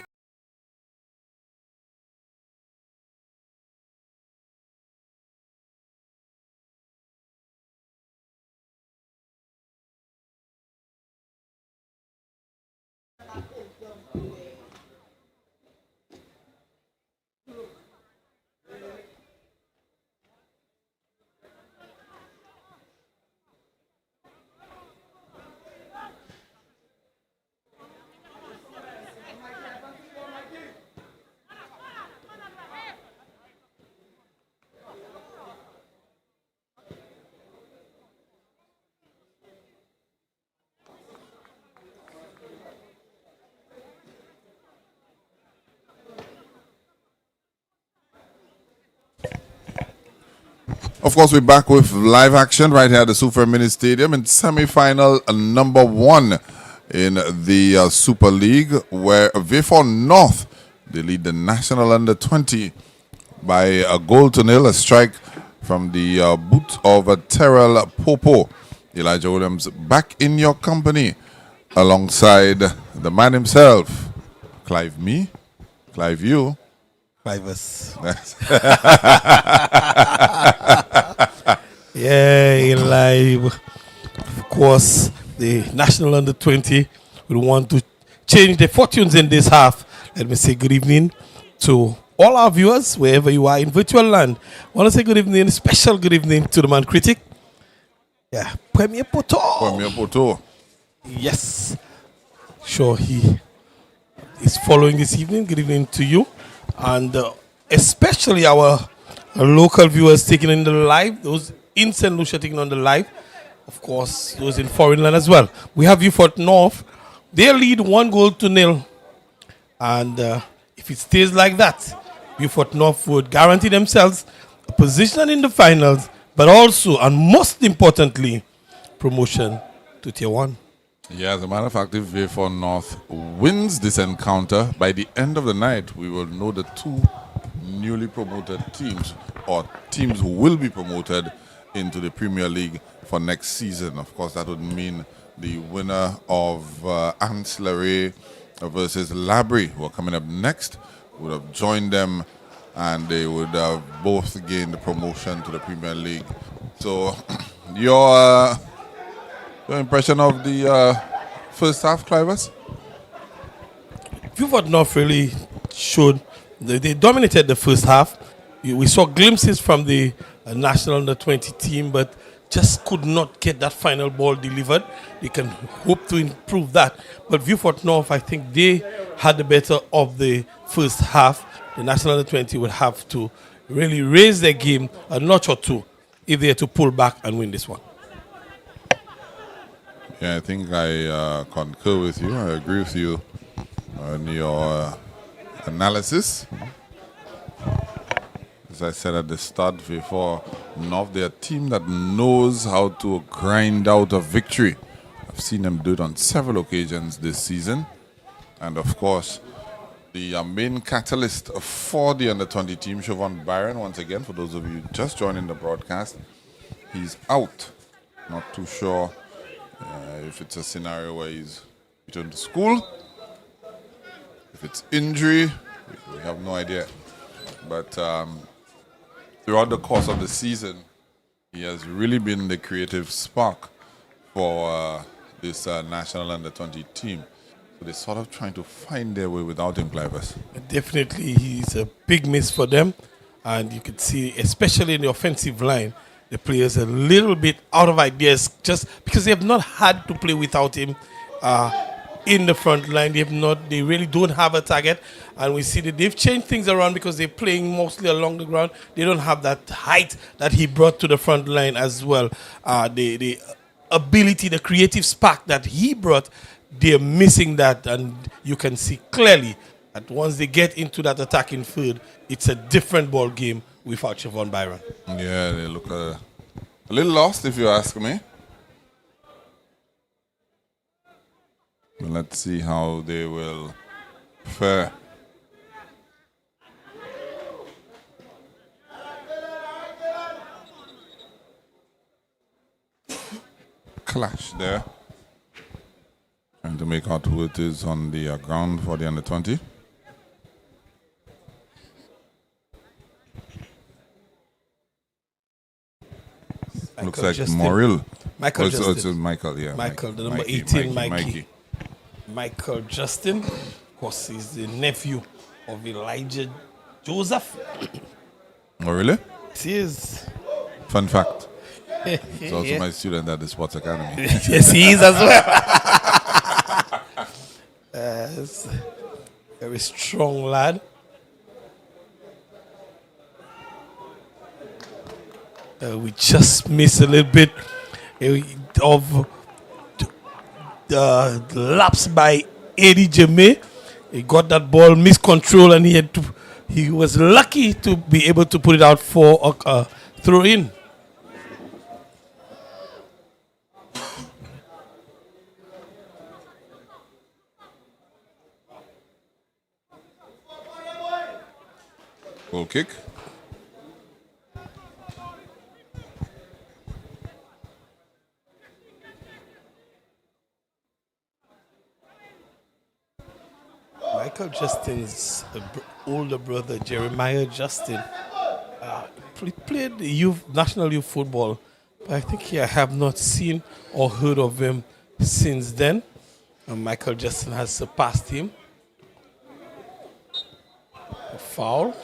Of course, we're back with live action right here at the Super Mini Stadium in semi-final number 1 in the Super League, where Vieux North, they lead the National Under-20 by a 0-0, a strike from the boot of Terrell Popo. Elijah Williams back in your company alongside the man himself, Clive me, Clive you. Clive us. Yeah, Eli. Of course, the National Under-20 will want to change the fortunes in this half. Let me say good evening to all our viewers, wherever you are in virtual land. I want to say good evening, special good evening to the man critic. Yeah, Premier Poto. Premier Poto. Yes. Sure, he is following this evening. Good evening to you. And especially our local viewers taking in the live, those in St. Lucia taking on the live. Of course, those in foreign land as well. We have Vieux North. They lead 1-0. And if it stays like that, Vieux North would guarantee themselves a position in the finals, but also, and most importantly, promotion to Tier 1. Yeah, as a matter of fact, if Vieux North wins this encounter, by the end of the night, we will know the 2 newly promoted teams, or teams who will be promoted into the Premier League for next season. Of course, that would mean the winner of Ancillary versus Labrie, who are coming up next, would have joined them, and they would have both gained the promotion to the Premier League. So, your impression of the first half, Clivers? Vieux North really showed, they dominated the first half. We saw glimpses from the National Under-20 team, but just could not get that final ball delivered. They can hope to improve that. But Vieux North, I think they had the better of the first half. The National Under-20 would have to really raise their game a notch or 2 if they are to pull back and win this one. Yeah, I think I concur with you. I agree with you on your analysis. As I said at the start, Vieux North, they're a team that knows how to grind out a victory. I've seen them do it on several occasions this season. And of course, the main catalyst for the Under-20 team, Siobhan Byron, once again, for those of you just joining the broadcast, he's out. Not too sure if it's a scenario where he's returned to school. If it's injury, we have no idea. But throughout the course of the season, he has really been the creative spark for this National Under-20 team. So they're sort of trying to find their way without him, Clivers. Definitely, he's a big miss for them. And you could see, especially in the offensive line, the players are a little bit out of ideas just because they have not had to play without him in the front line. They really don't have a target. And we see that they've changed things around because they're playing mostly along the ground. They don't have that height that he brought to the front line as well. The ability, the creative spark that he brought, they're missing that. And you can see clearly that once they get into that attacking field, it's a different ball game without Siobhan Byron. Yeah, they look a little lost, if you ask me. But let's see how they will fare. Clash there. Trying to make out who it is on the ground for the Under-20. Looks like Justin. Morrill. Michael Justin. It's Michael, yeah. Michael, the number 18, Mikey. Michael Justin. Of course, he's the nephew of Elijah Joseph. Oh, really? Yes, he is. Fun fact. He's also my student at the Sports Academy. Yes, he is as well. It's a very strong lad. We just missed a little bit of the lapse by Eddie Jame. He got that ball miscontrol, and he was lucky to be able to put it out for a throw in. Goal kick. Michael Justin's older brother, Jeremiah Justin, played national youth football, but I think I have not seen or heard of him since then. And Michael Justin has surpassed him. A foul.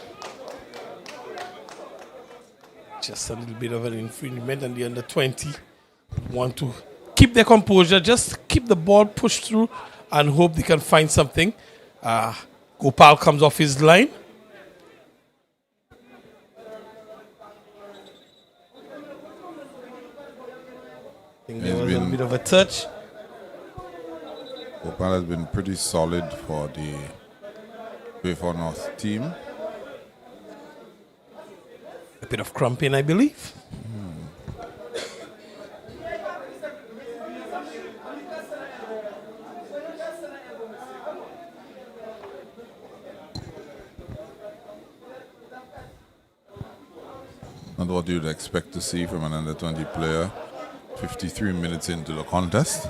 Just a little bit of an infringement, and the under 20 want to keep their composure, just keep the ball pushed through and hope they can find something. Gopal comes off his line. I think there was a bit of a touch. Gopal has been pretty solid for the Bayford North team. A bit of cramping, I believe. Not what you'd expect to see from an under 20 player 53 minutes into the contest.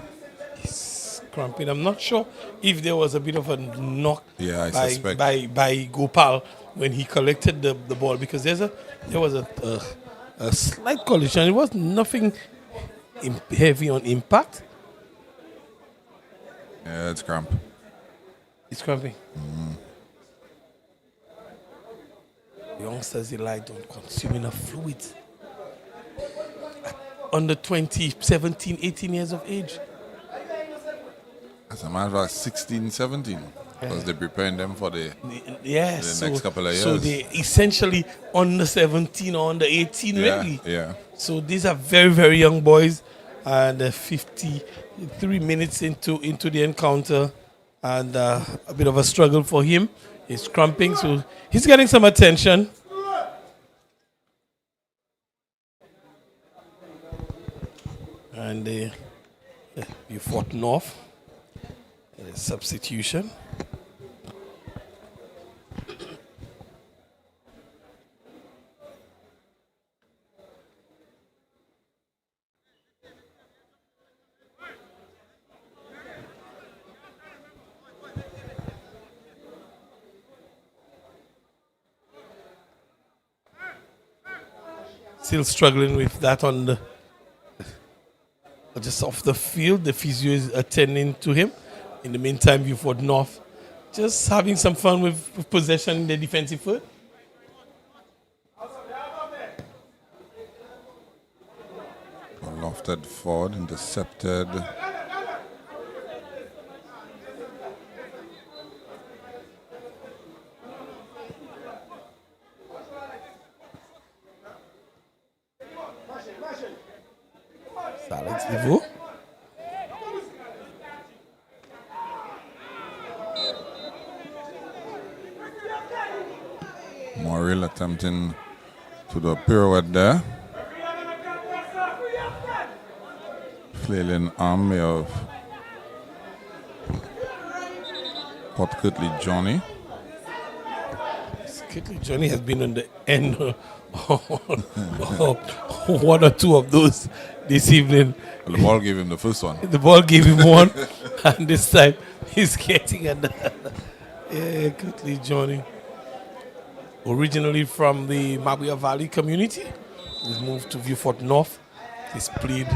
Cramping. I'm not sure if there was a bit of a knock by Gopal when he collected the ball, because there was a slight collision. It was nothing heavy on impact. Yeah, it's cramp. It's cramping. Youngsters rely on consuming enough fluids. Under 20, 17, 18 years of age. As a matter of fact, 16, 17. Because they're preparing them for the next couple of years. So they essentially under 17 or under 18, really. Yeah. So these are very, very young boys. And 53 minutes into the encounter. And a bit of a struggle for him. He's cramping, so he's getting some attention. And you fought North. Substitution. Still struggling with that on the just off the field. The physio is attending to him. In the meantime, Beaufort North just having some fun with possession in the defensive foot. Lofted forward, intercepted. Alex Niveau. Morrill attempting to do a pirouette there. Flailing arm of Port Kirtley Johnny. Kirtley Johnny has been on the end of one or two of those this evening. Well, the ball gave him the first one. The ball gave him one, and this time he's getting another. Yeah, Kirtley Johnny. Originally from the Mabuya Valley community, he's moved to Beaufort North. He's played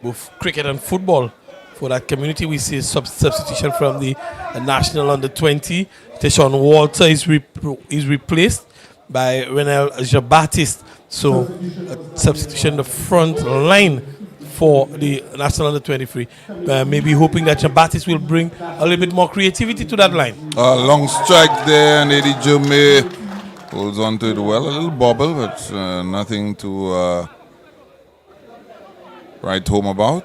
both cricket and football for that community. We see a substitution from the national under 20. Teshon Walter is replaced by Renel Jean-Baptiste. So a substitution the front line for the national under 23. Maybe hoping that Jean-Baptiste will bring a little bit more creativity to that line. Long strike there, and Eddie Jome holds on to it well. A little bobble, but nothing to write home about.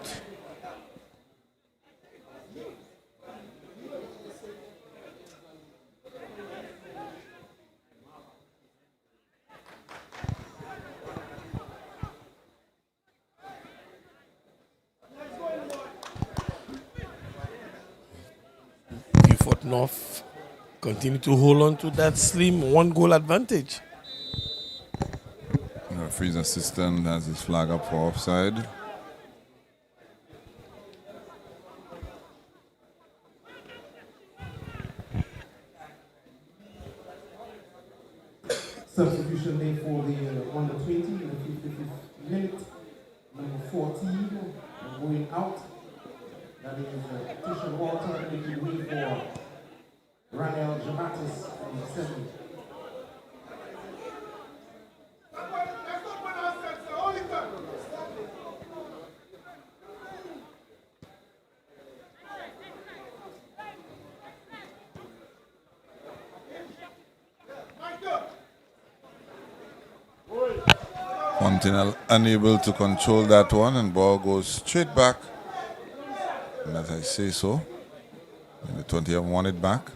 Beaufort North continue to hold on to that slim one-goal advantage. Referee's assistant has his flag up for offside. Substitution made for the under 20 in the 55th minute. Number 14 going out. That is Tisha Walter making way for Ranel Jamatis from the 7. Fontenelle unable to control that one, and ball goes straight back. And as I say so, and the 20 have won it back.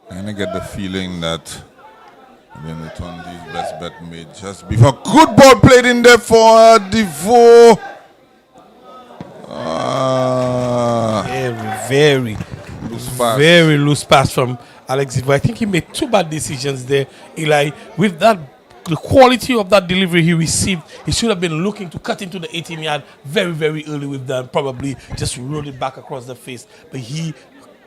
And I get the feeling that again, the 20's best bet made just before. Good ball played in there for DeVoe. Very loose pass from Alex DeVoe. I think he made 2 bad decisions there, Eli. With that, the quality of that delivery he received, he should have been looking to cut into the 18-yard very, very early with that, probably just roll it back across the face. But he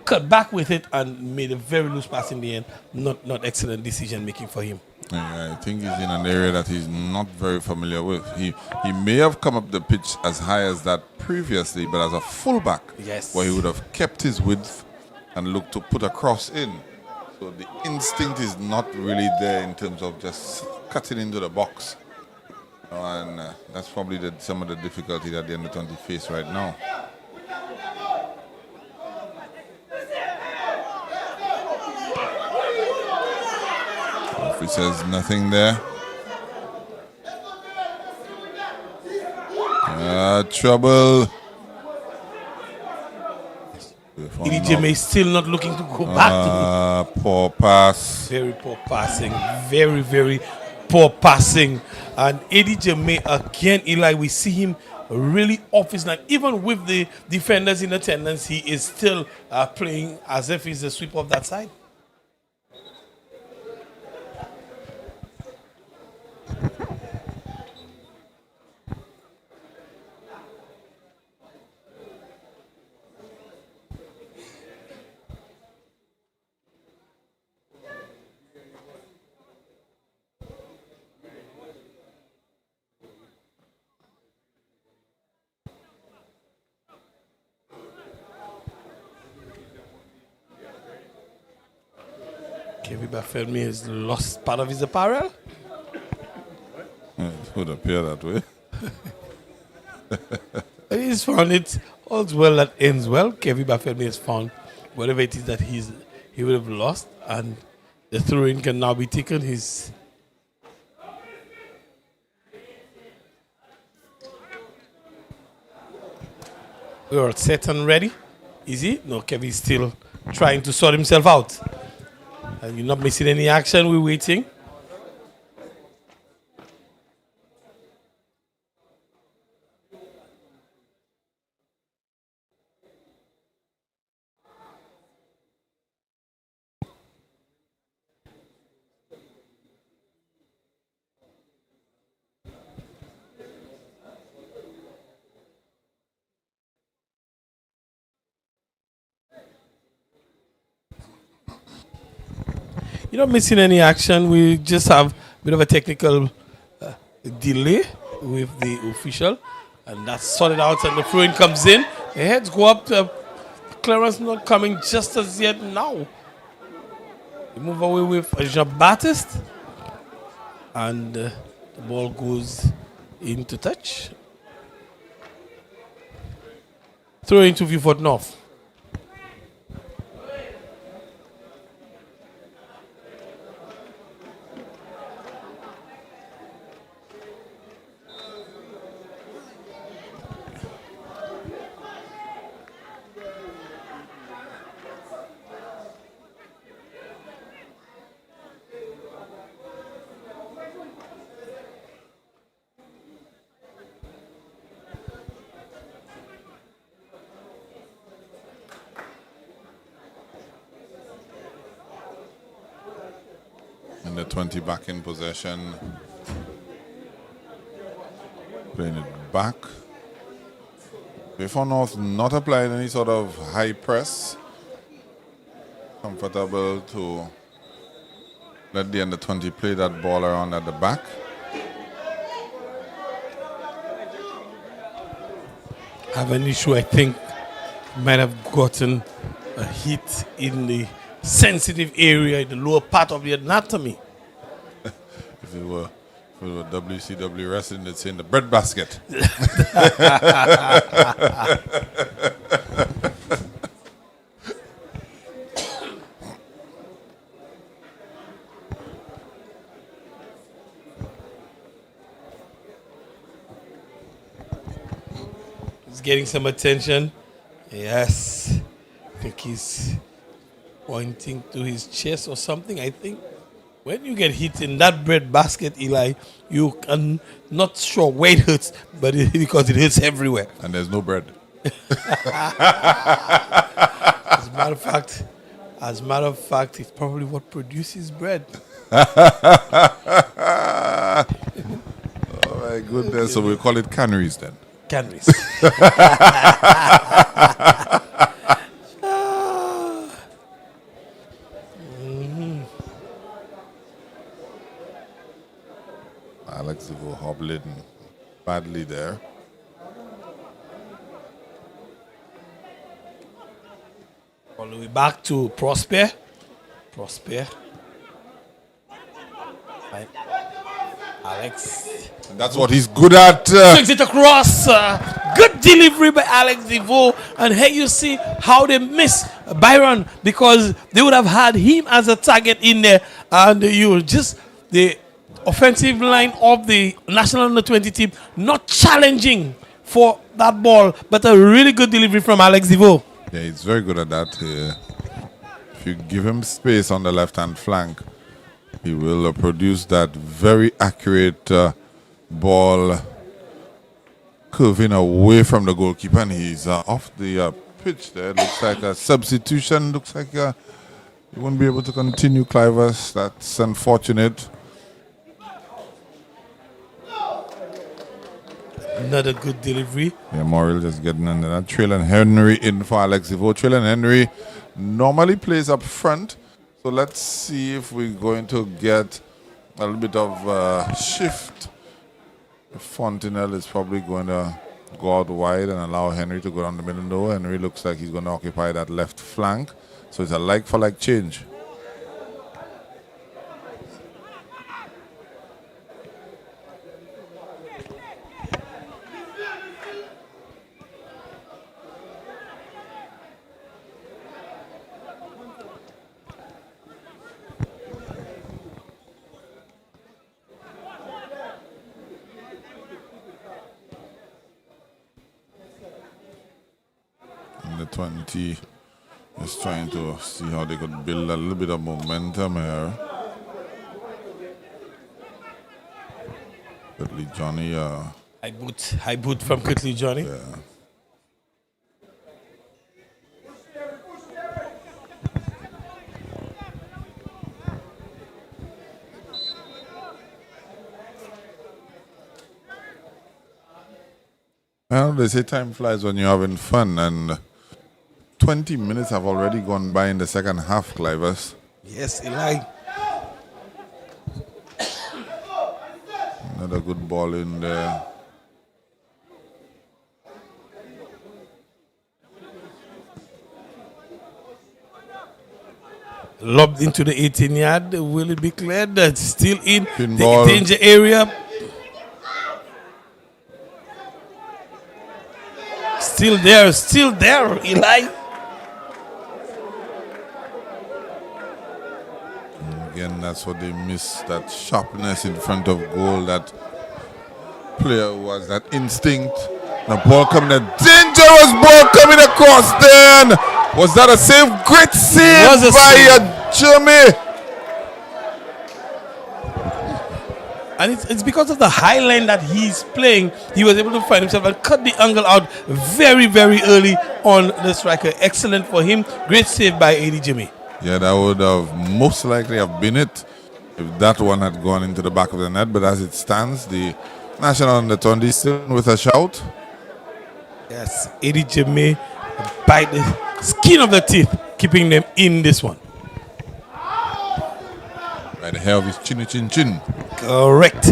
cut back with it and made a very loose pass in the end. Not excellent decision making for him. Yeah, I think he's in an area that he's not very familiar with. He may have come up the pitch as high as that previously, but as a fullback, yes, where he would have kept his width and looked to put a cross in. So the instinct is not really there in terms of just cutting into the box. And that's probably some of the difficulty that the under-20 face right now. He says nothing there. Trouble. EDJ May still not looking to go back. Poor pass. Very poor passing. Very, very poor passing. And EDJ May again, Eli, we see him really off his line. Even with the defenders in attendance, he is still playing as if he's the sweeper of that side. Kevin Baffelmi has lost part of his apparel. It would appear that way. He's found it. All's well that ends well. Kevin Baffelmi has found whatever it is that he would have lost, and the throw-in can now be taken. We're all set and ready. Is he? No, Kevin's still trying to sort himself out. And you're not missing any action. We're waiting. You're not missing any action. We just have a bit of a technical delay with the official, and that's sorted out, and the throw-in comes in. The heads go up. Clearance not coming just as yet now. They move away with Jean-Baptiste, and the ball goes into touch. Throw into Vieux North. in the 20 back in possession. Playing it back. Bayfront North not applying any sort of high press. Comfortable to let the under 20 play that ball around at the back. Have an issue, I think, might have gotten a hit in the sensitive area, in the lower part of the anatomy. If it were WCW wrestling, it's in the bread basket. He's getting some attention. Yes. I think he's pointing to his chest or something. I think when you get hit in that bread basket, Eli, you are not sure where it hurts, but because it hurts everywhere. And there's no bread. As a matter of fact, it's probably what produces bread. Oh my goodness! So we call it canneries then. Canneries. Alex Zivo hobbling badly there. All the way back to Prosper. Right. Alex. That's what he's good at. Swings it across. Good delivery by Alex Zivo. And here you see how they miss Byron, because they would have had him as a target in there. And the offensive line of the National Under-20 team not challenging for that ball, but a really good delivery from Alex Zivo. Yeah, he's very good at that. If you give him space on the left-hand flank, he will produce that very accurate ball curving away from the goalkeeper, and he's off the pitch there. Looks like a substitution. Looks like he won't be able to continue, Clivers. That's unfortunate. Another good delivery. Yeah, Morrill just getting under that. Traylon Henry in for Alex Zivo. Traylon Henry normally plays up front. So let's see if we're going to get a little bit of shift. Fontenelle is probably going to go out wide and allow Henry to go down the middle though. Henry looks like he's going to occupy that left flank. So it's a like-for-like change. The 20 is trying to see how they could build a little bit of momentum here. Curtly Johnny. High boot from Curtly Johnny. Yeah. Well, they say time flies when you're having fun, and 20 minutes have already gone by in the second half, Clivers. Yes, Eli. Another good ball in there. Lobbed into the 18-yard. Will it be cleared? That's still in Pin the ball. danger area. Still there, Eli. Again, that's what they miss, that sharpness in front of goal, that player who has that instinct. The ball coming, a dangerous ball coming across then. Was that a save? Great save by Jimmy. And it's because of the high line that he's playing, he was able to find himself and cut the angle out very, very early on the striker. Excellent for him. Great save by AD Jimmy. Yeah, that would have most likely have been it if that one had gone into the back of the net. But as it stands, the national under-20 still with a shout. Yes, Eddie Jimmy by the skin of the teeth, keeping them in this one. By the hair of his chinny chin chin. Correct.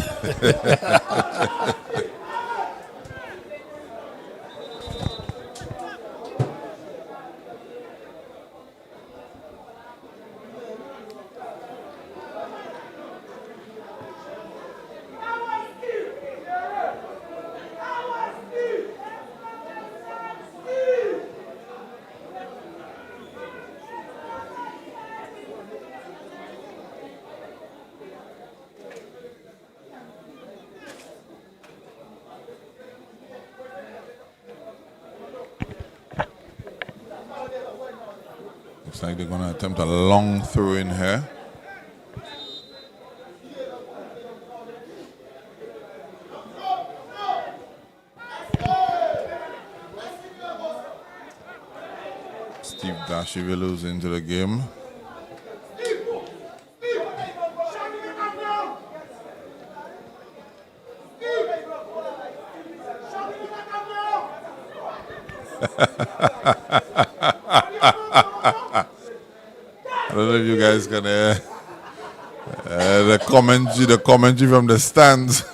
Looks like they're going to attempt a long throw in here. Steve Dashivilu's into the game. I don't know if you guys can hear the commentary from the stands.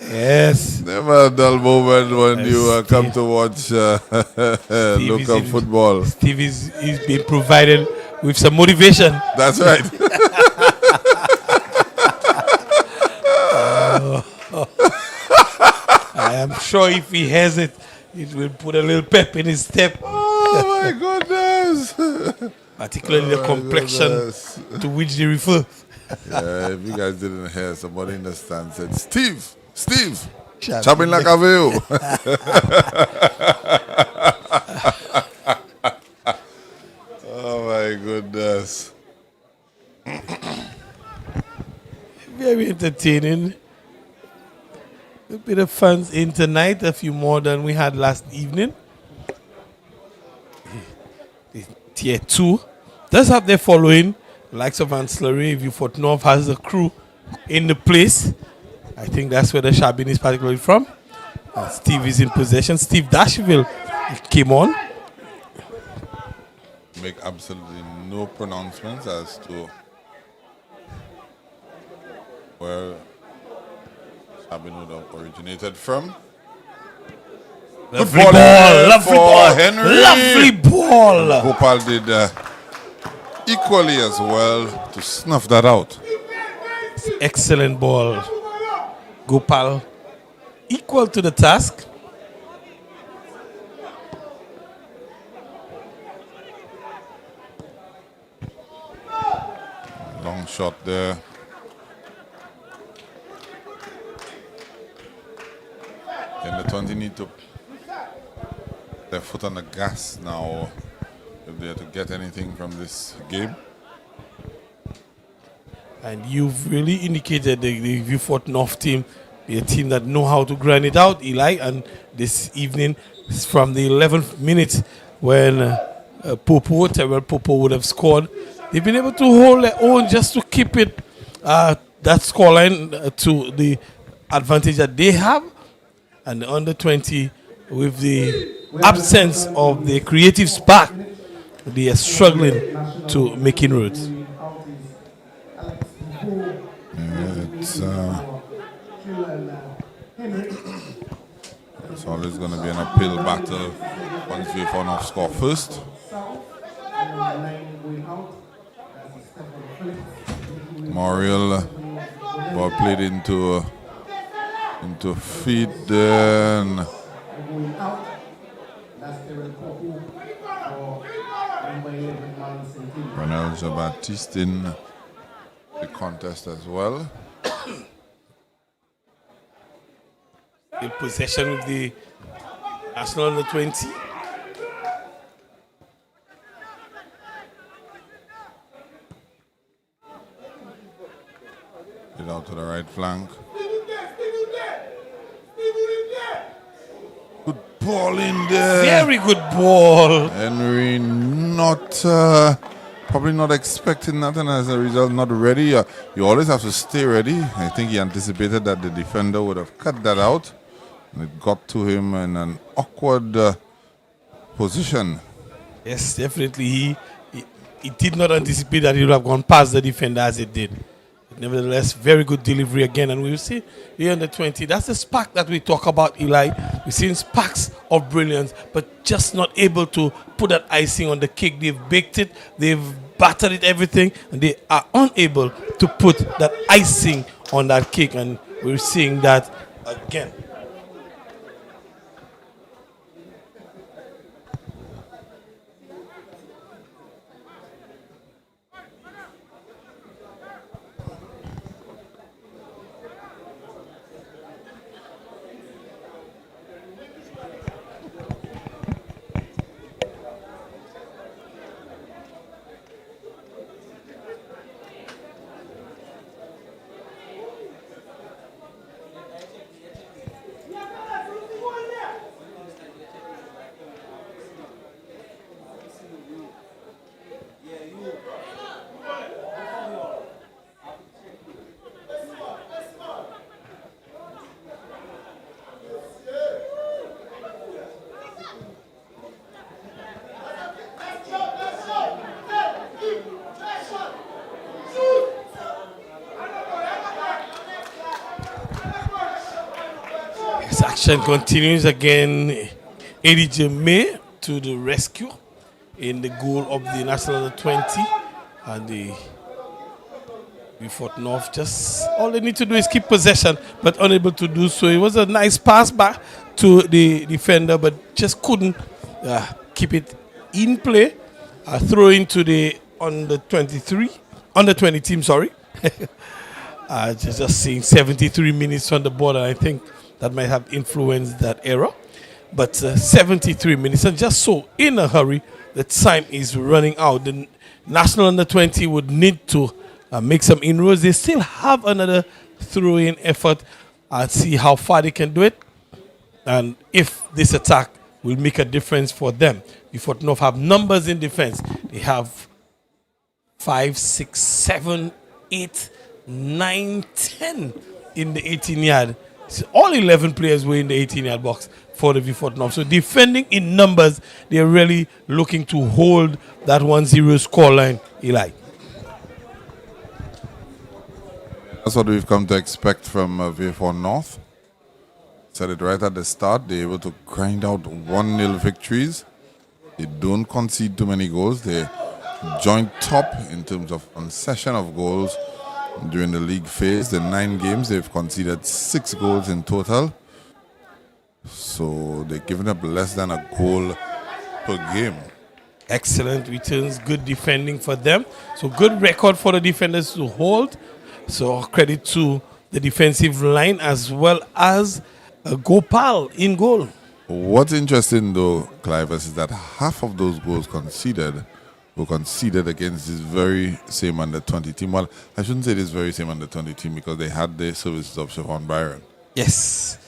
Yes. Never a dull moment when you come to watch local football. Steve is being provided with some motivation. That's right. I am sure if he has it, it will put a little pep in his step. Oh my goodness! Particularly the complexion to which they refer. Yeah, if you guys didn't hear, somebody in the stand said, Steve, chopping like a vieux. Oh my goodness. Very entertaining. A bit of fans in tonight, a few more than we had last evening. The Tier 2 does have their following. Likes of Ancillary, View Fort North has a crew in the place. I think that's where the Shabin is particularly from. Steve is in possession. Steve Dashville came on. Make absolutely no pronouncements as to where Shabin would have originated from. Lovely ball, lovely ball, Henry. lovely ball. Gopal did equally as well to snuff that out. Excellent ball. Gopal equal to the task. Long shot there. And the 20 need to put their foot on the gas now if they're to get anything from this game. And you've really indicated the View Fort North team, a team that know how to grind it out, Eli. And this evening, from the 11th minute when Terrell Popo would have scored, they've been able to hold their own just to keep it that scoreline to the advantage that they have. And the under 20, with the absence of the creative spark, they are struggling to make inroads. It's always going to be an uphill battle once we found off score first. Moriel ball played into feet then. Ronald Jean-Baptiste in the contest as well. In possession with the national under 20. Get out to the right flank. Good ball in there. Very good ball. Henry not probably not expecting that, and as a result, not ready. You always have to stay ready. I think he anticipated that the defender would have cut that out, and it got to him in an awkward position. Yes, definitely. He did not anticipate that he would have gone past the defender as it did. Nevertheless, very good delivery again, and we will see the under 20. That's the spark that we talk about, Eli. We've seen sparks of brilliance, but just not able to put that icing on the cake. They've baked it, they've battered it, everything, and they are unable to put that icing on that cake, and we're seeing that again. This action continues again. Eddie Jermay to the rescue in the goal of the National Under 20, and the Beaufort North just all they need to do is keep possession, but unable to do so. It was a nice pass back to the defender, but just couldn't keep it in play. Throw into the under 20 team. Sorry, just seeing 73 minutes on the board, and I think that might have influenced that error. But 73 minutes, and just so in a hurry, the time is running out. The National Under 20 would need to make some inroads. They still have another throw-in effort and see how far they can do it, and if this attack will make a difference for them. Beaufort North have numbers in defense. They have 5, 6, 7, 8, 9, 10 in the 18-yard. So all 11 players were in the 18-yard box for the Beaufort North. So defending in numbers, they're really looking to hold that 1-0 scoreline, Eli. That's what we've come to expect from Beaufort North. Said it right at the start. They're able to grind out 1-0 victories. They don't concede too many goals. They're joint top in terms of concession of goals during the league phase. The 9 games, they've conceded 6 goals in total. So they're giving up less than a goal per game. Excellent returns, good defending for them. So good record for the defenders to hold. So credit to the defensive line as well as Gopal in goal. What's interesting though, Clive, is that half of those goals conceded were conceded against this very same under 20 team. Well, I shouldn't say this very same under 20 team because they had the services of Siobhan Byron. Yes,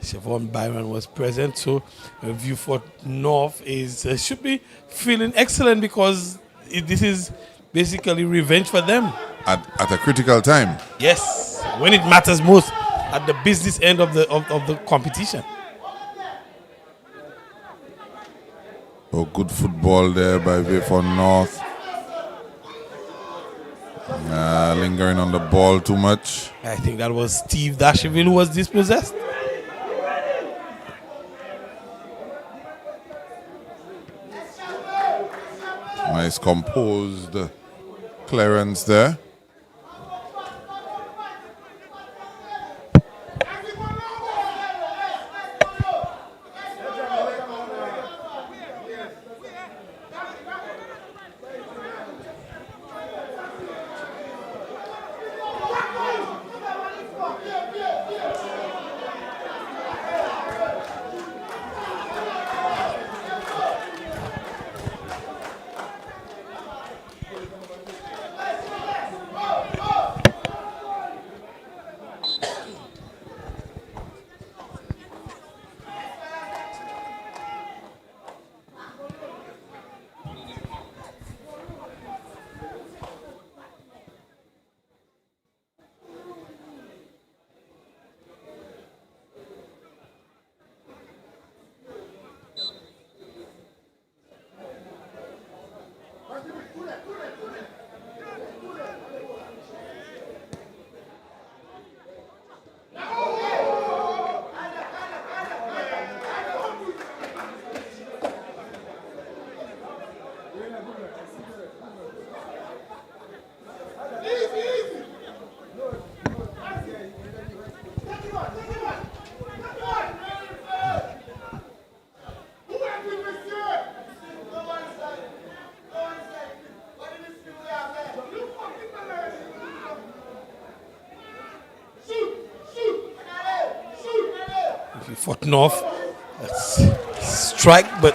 Siobhan Byron was present. So Beaufort North should be feeling excellent because this is basically revenge for them. At a critical time. Yes, when it matters most, at the business end of the competition. Oh, good football there by Beaufort North. Lingering on the ball too much. I think that was Steve Dasheville who was dispossessed. Nice composed clearance there. Fort North. Strike, but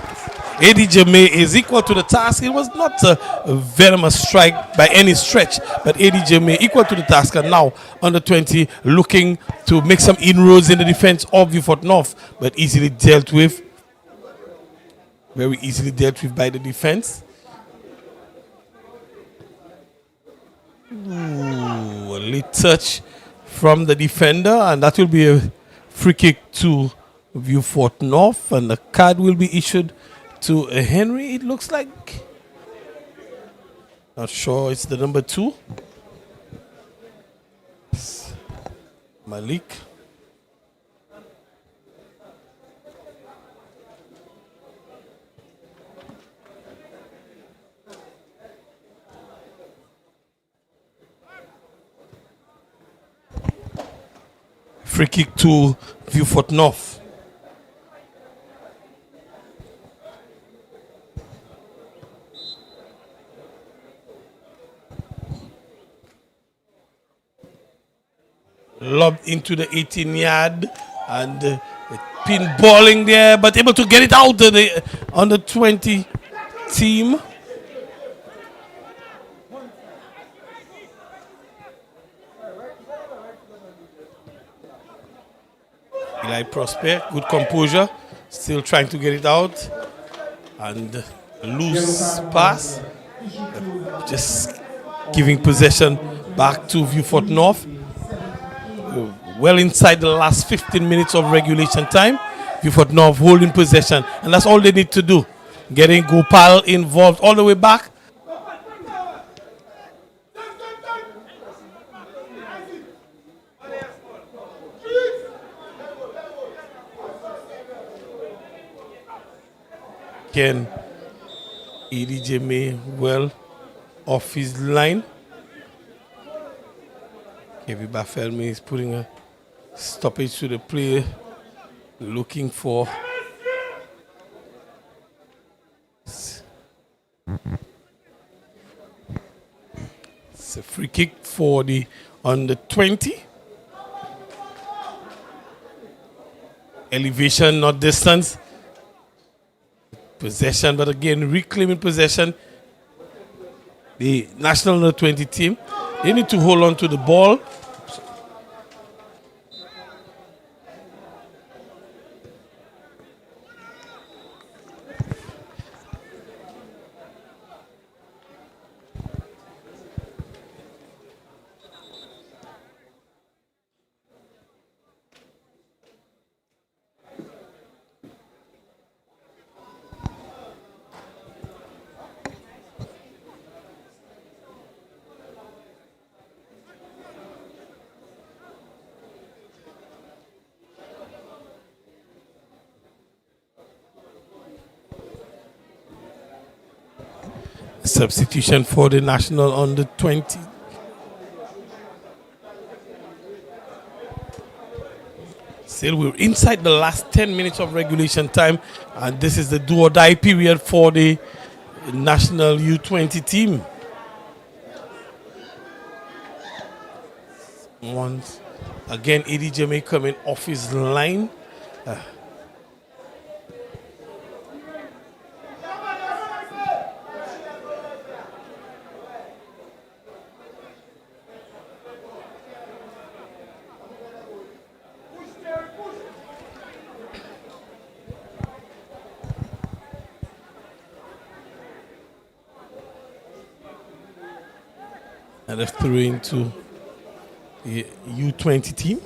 Eddie Jermay is equal to the task. It was not a venomous strike by any stretch, but Eddie Jermay equal to the task, and now under 20 looking to make some inroads in the defense of the Fort North, but easily dealt with. Very easily dealt with by the defense. Ooh, a late touch from the defender, and that will be a free kick to Vieux Fort North, and the card will be issued to Henry, it looks like. Not sure, it's the number 2. Malik. Free kick to Vieux Fort North. Lobbed into the 18-yard and pinballing there, but able to get it out of the under 20 team. Eli Prosper, good composure, still trying to get it out, and loose pass, just giving possession back to Vieux Fort North. Well inside the last 15 minutes of regulation time, Vieux Fort North holding possession, and that's all they need to do. Getting Gopal involved all the way back. Again, EDJ May well off his line. Kevin Bafelmi is putting a stoppage to the play, looking for it's a free kick for the under 20. Elevation, not distance. Possession, but again reclaiming possession. The national under 20 team, they need to hold on to the ball. Substitution for the national under 20. Still, we're inside the last 10 minutes of regulation time, and this is the do or die period for the national U20 team. Once again, Eddie Jermay coming off his line. And they're throwing to the U20 team.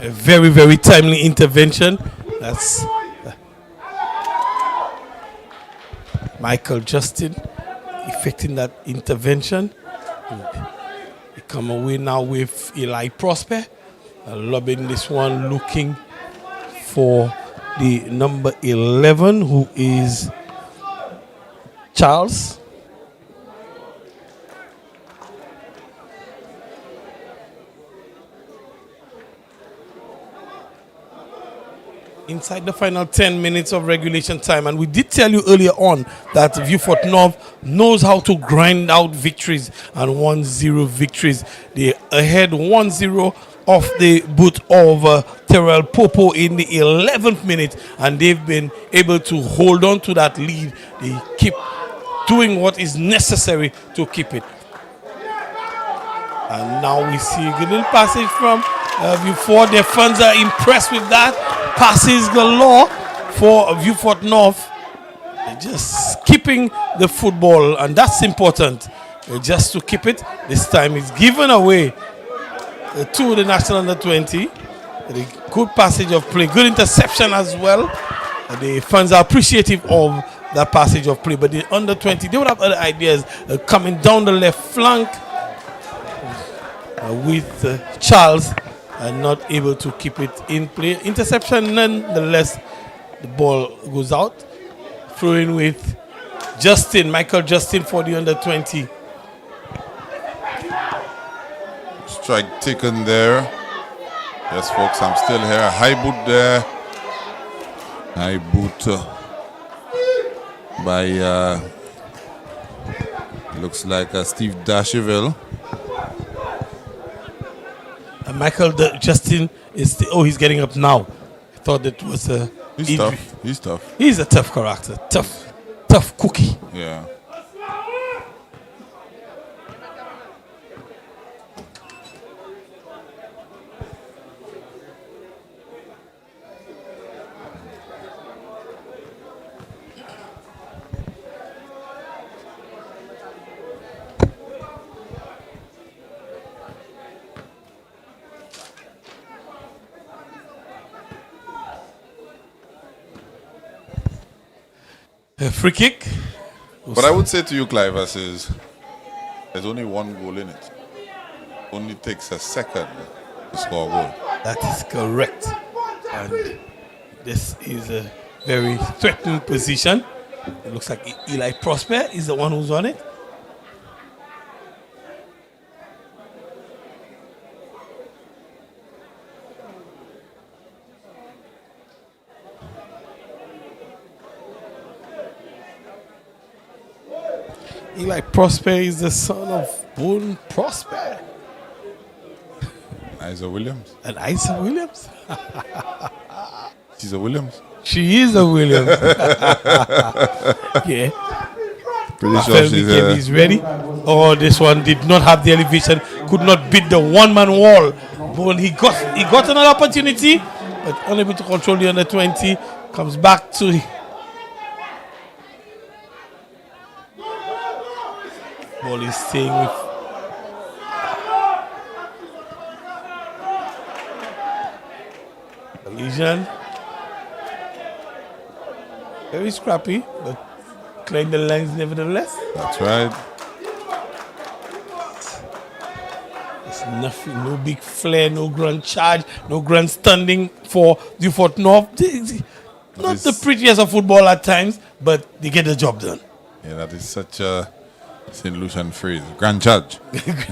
A very, very timely intervention. That's Michael Justin effecting that intervention. He come away now with Eli Prosper. Lobbing this one, looking for the number 11, who is Charles. Inside the final 10 minutes of regulation time. And we did tell you earlier on that Vieux North knows how to grind out victories and 1-0 victories. They ahead 1-0 off the boot of Terrell Popo in the 11th minute, and they've been able to hold on to that lead. They keep doing what is necessary to keep it. And now we see a good little passage from Vieux. Their fans are impressed with that. Passes galore for Vieux North. They're just keeping the football, and that's important. Just to keep it. This time it's given away to the national under 20. A good passage of play, good interception as well. The fans are appreciative of that passage of play, but the under 20, they would have other ideas coming down the left flank with Charles. And not able to keep it in play. Interception, nonetheless, the ball goes out. Throwing with Justin, Michael Justin for the under 20. Strike taken there. Yes, folks, I'm still here. High boot there. High boot by, looks like Steve Dasheville. Michael Justin is he's getting up now. I thought that was a he's tough. He's tough. He's a tough character. Tough cookie. Yeah. A free kick. But I would say to you, Clivus, is there's only one goal in it. Only takes a second to score a goal. That is correct. And this is a very threatening position. It looks like Eli Prosper is the one who's on it. Eli Prosper is the son of Boone Prosper. Isa Williams. And Isa Williams? She's a Williams. She is a Williams. Yeah. Pretty sure he's ready. Oh, this one did not have the elevation. Could not beat the one-man wall. But he got another opportunity, but unable to control the under 20. Comes back to ball is staying with Elysian. Very scrappy, but clearing the lines nevertheless. That's right. It's nothing, no big flair, no grand charge, no grand standing for Vieux North. Not the prettiest of football at times, but they get the job done. Yeah, that is such a St. Lucian phrase. Grand charge.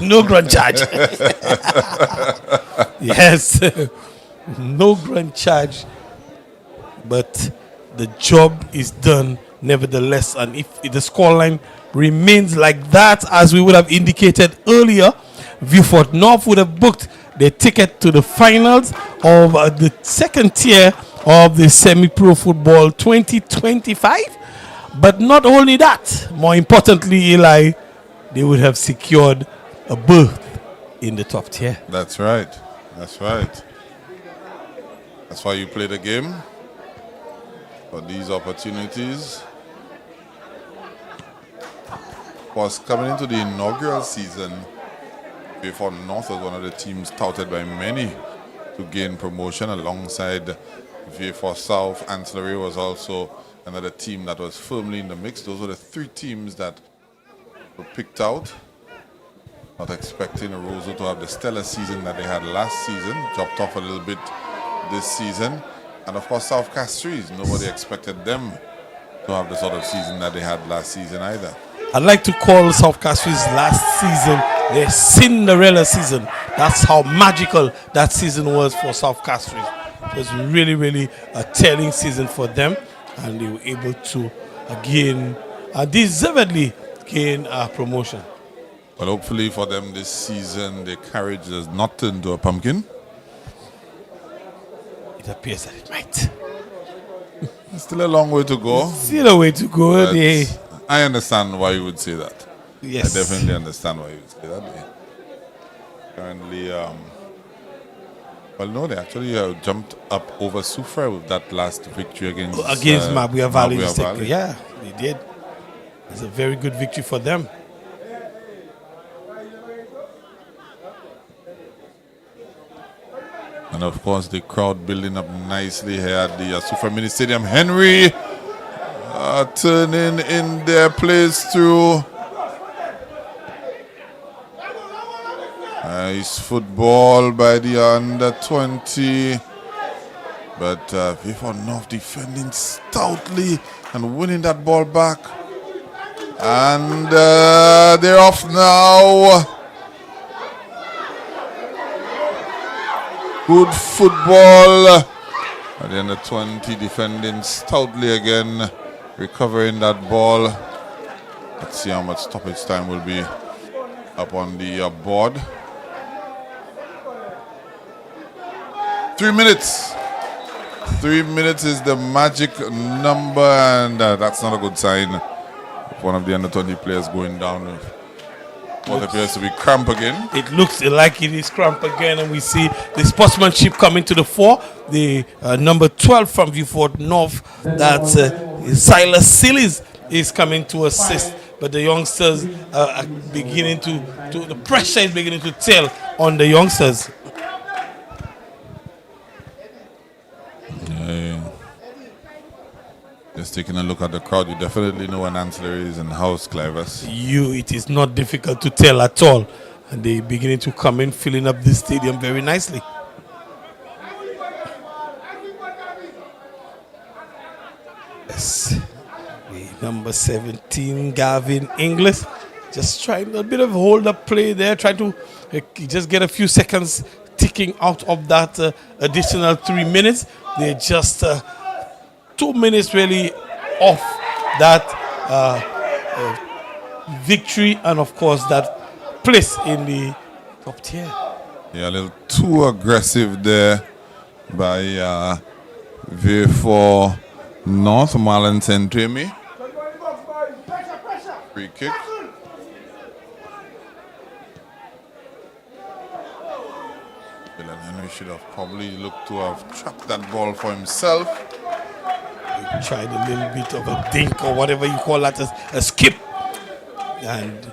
No grand charge. Yes. No grand charge. But the job is done nevertheless. And if the scoreline remains like that, as we would have indicated earlier, Vieux North would have booked their ticket to the finals of the second tier of the semi-pro football 2025. But not only that, more importantly, Eli, they would have secured a berth in the top tier. That's right. That's right. That's why you play the game, for these opportunities. Of course, coming into the inaugural season, Vieux North was one of the teams touted by many to gain promotion alongside VA for South. Ancillary was also another team that was firmly in the mix. Those were the three teams that were picked out. Not expecting Roseau to have the stellar season that they had last season. Dropped off a little bit this season. And of course, South Castries. Nobody expected them to have the sort of season that they had last season either. I'd like to call South Castries last season their Cinderella season. That's how magical that season was for South Castries. It was really, really a telling season for them, and they were able to again, deservedly gain a promotion. Well, hopefully for them this season, their carriage does not turn to a pumpkin. It appears that it might. Still a long way to go. Still a way to go. I understand why you would say that. Yes. I definitely understand why you would say that. Currently, well, no, they actually jumped up over Sufra with that last victory against Mabuya Valley. Mabuya Valley. Yeah, they did. It's a very good victory for them. And of course, the crowd building up nicely here at the Sufra Mini Stadium. Henry turning in their place through. Nice football by the under 20. But Vieux North defending stoutly and winning that ball back. And they're off now. Good football. At the under 20 defending stoutly again. Recovering that ball. Let's see how much stoppage time will be up on the board. 3 minutes. 3 minutes is the magic number, and that's not a good sign. One of the under 20 players going down with what appears to be cramp again. It looks like it is cramp again, and we see the sportsmanship coming to the fore. The number 12 from Vieux North, that's Silas Sillis, is coming to assist. But the youngsters are beginning to the pressure is beginning to tell on the youngsters. Just taking a look at the crowd, you definitely know when Ancillary is in house, Clivers. It is not difficult to tell at all. And they're beginning to come in, filling up this stadium very nicely. Yes. The number 17, Gavin Inglis, just trying a bit of hold-up play there, trying to just get a few seconds ticking out of that additional 3 minutes. They're just 2 minutes really off that victory and, of course, that place in the top tier. Yeah, a little too aggressive there by Vieux North, Marlon Centremi. Free kick. Dylan Henry should have probably looked to have trapped that ball for himself. He tried a little bit of a dink or whatever you call that, a skip. And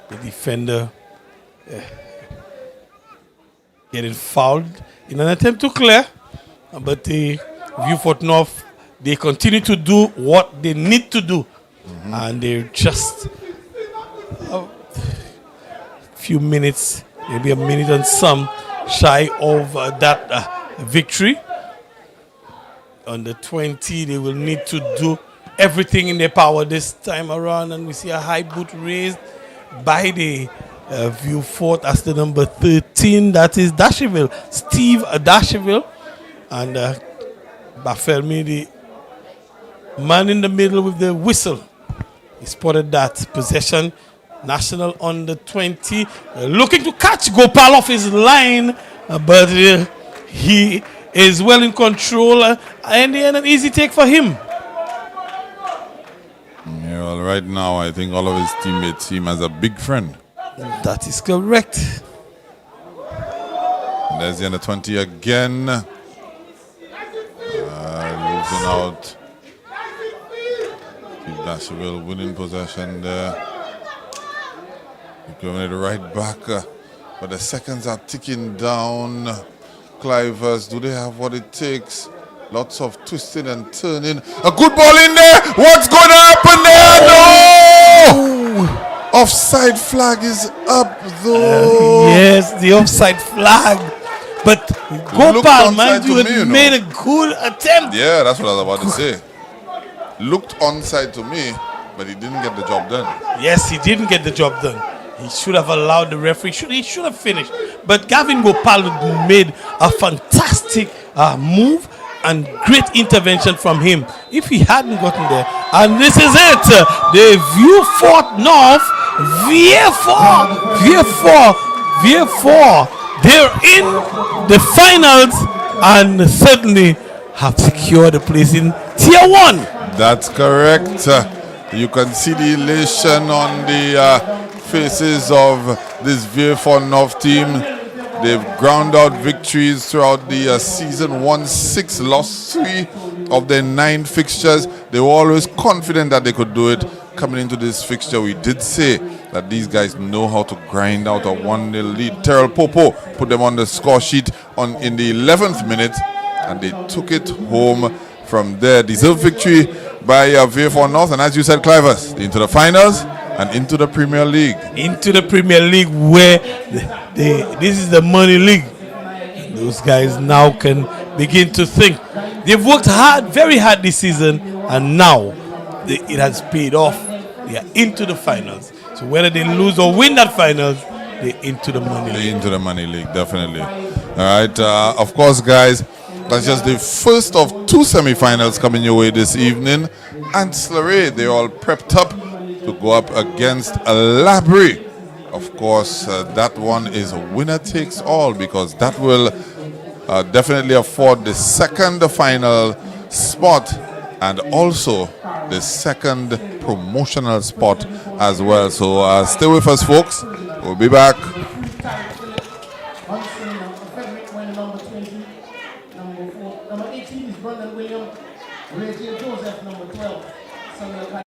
the defender getting fouled in an attempt to clear. But the Vieux North, they continue to do what they need to do. And they're just a few minutes, maybe a minute and some, shy of that victory. On the 20, they will need to do everything in their power this time around. And we see a high boot raised by the Vieux Fort as the number 13. That is Dasheville, Steve Dasheville. And Bafelmi, the man in the middle with the whistle. He spotted that possession. National under 20. Looking to catch Gopal off his line. But he is well in control. And an easy take for him. Yeah, well, right now, I think all of his teammates see him as a big friend. That is correct. And there's the under 20 again. Losing out. Dasheville winning possession there. Giving it right back. But the seconds are ticking down. Clivers, do they have what it takes? Lots of twisting and turning. A good ball in there. What's going to happen there? No! Offside flag is up though. Yes, the offside flag. But Gopal, mind you, had made a good attempt. Yeah, that's what I was about to say. Looked onside to me, but he didn't get the job done. Yes, he didn't get the job done. He should have allowed the referee. He should have finished. But Gavin Gopal made a fantastic move and great intervention from him. If he hadn't gotten there, and this is it, the Vieux Fort North, Vieux Fort, they're in the finals and certainly have secured a place in Tier 1. That's correct. You can see the elation on the faces of this Vieux Fort North team. They've ground out victories throughout the season, won 6, lost 3 of their 9 fixtures. They were always confident that they could do it. Coming into this fixture, we did say that these guys know how to grind out a 1-0 lead. Terrell Popo put them on the score sheet in the 11th minute, and they took it home from there. Deserved victory by Vieux Fort North, and as you said, Clivers, into the finals and into the Premier League. Into the Premier League, where this is the money league. And those guys now can begin to think. They've worked hard, very hard this season, and now it has paid off. They are into the finals. So whether they lose or win that finals, they're into the money league. Into the money league, definitely. All right, of course, guys, that's just the first of 2 semi-finals coming your way this evening. Ancillary, they're all prepped up to go up against Labrie. Of course, that one is a winner takes all, because that will definitely afford the second final spot and also the second promotional spot as well. So stay with us, folks. We'll be back. Number 18 is Brandon Williams. Rachel Joseph, number 12.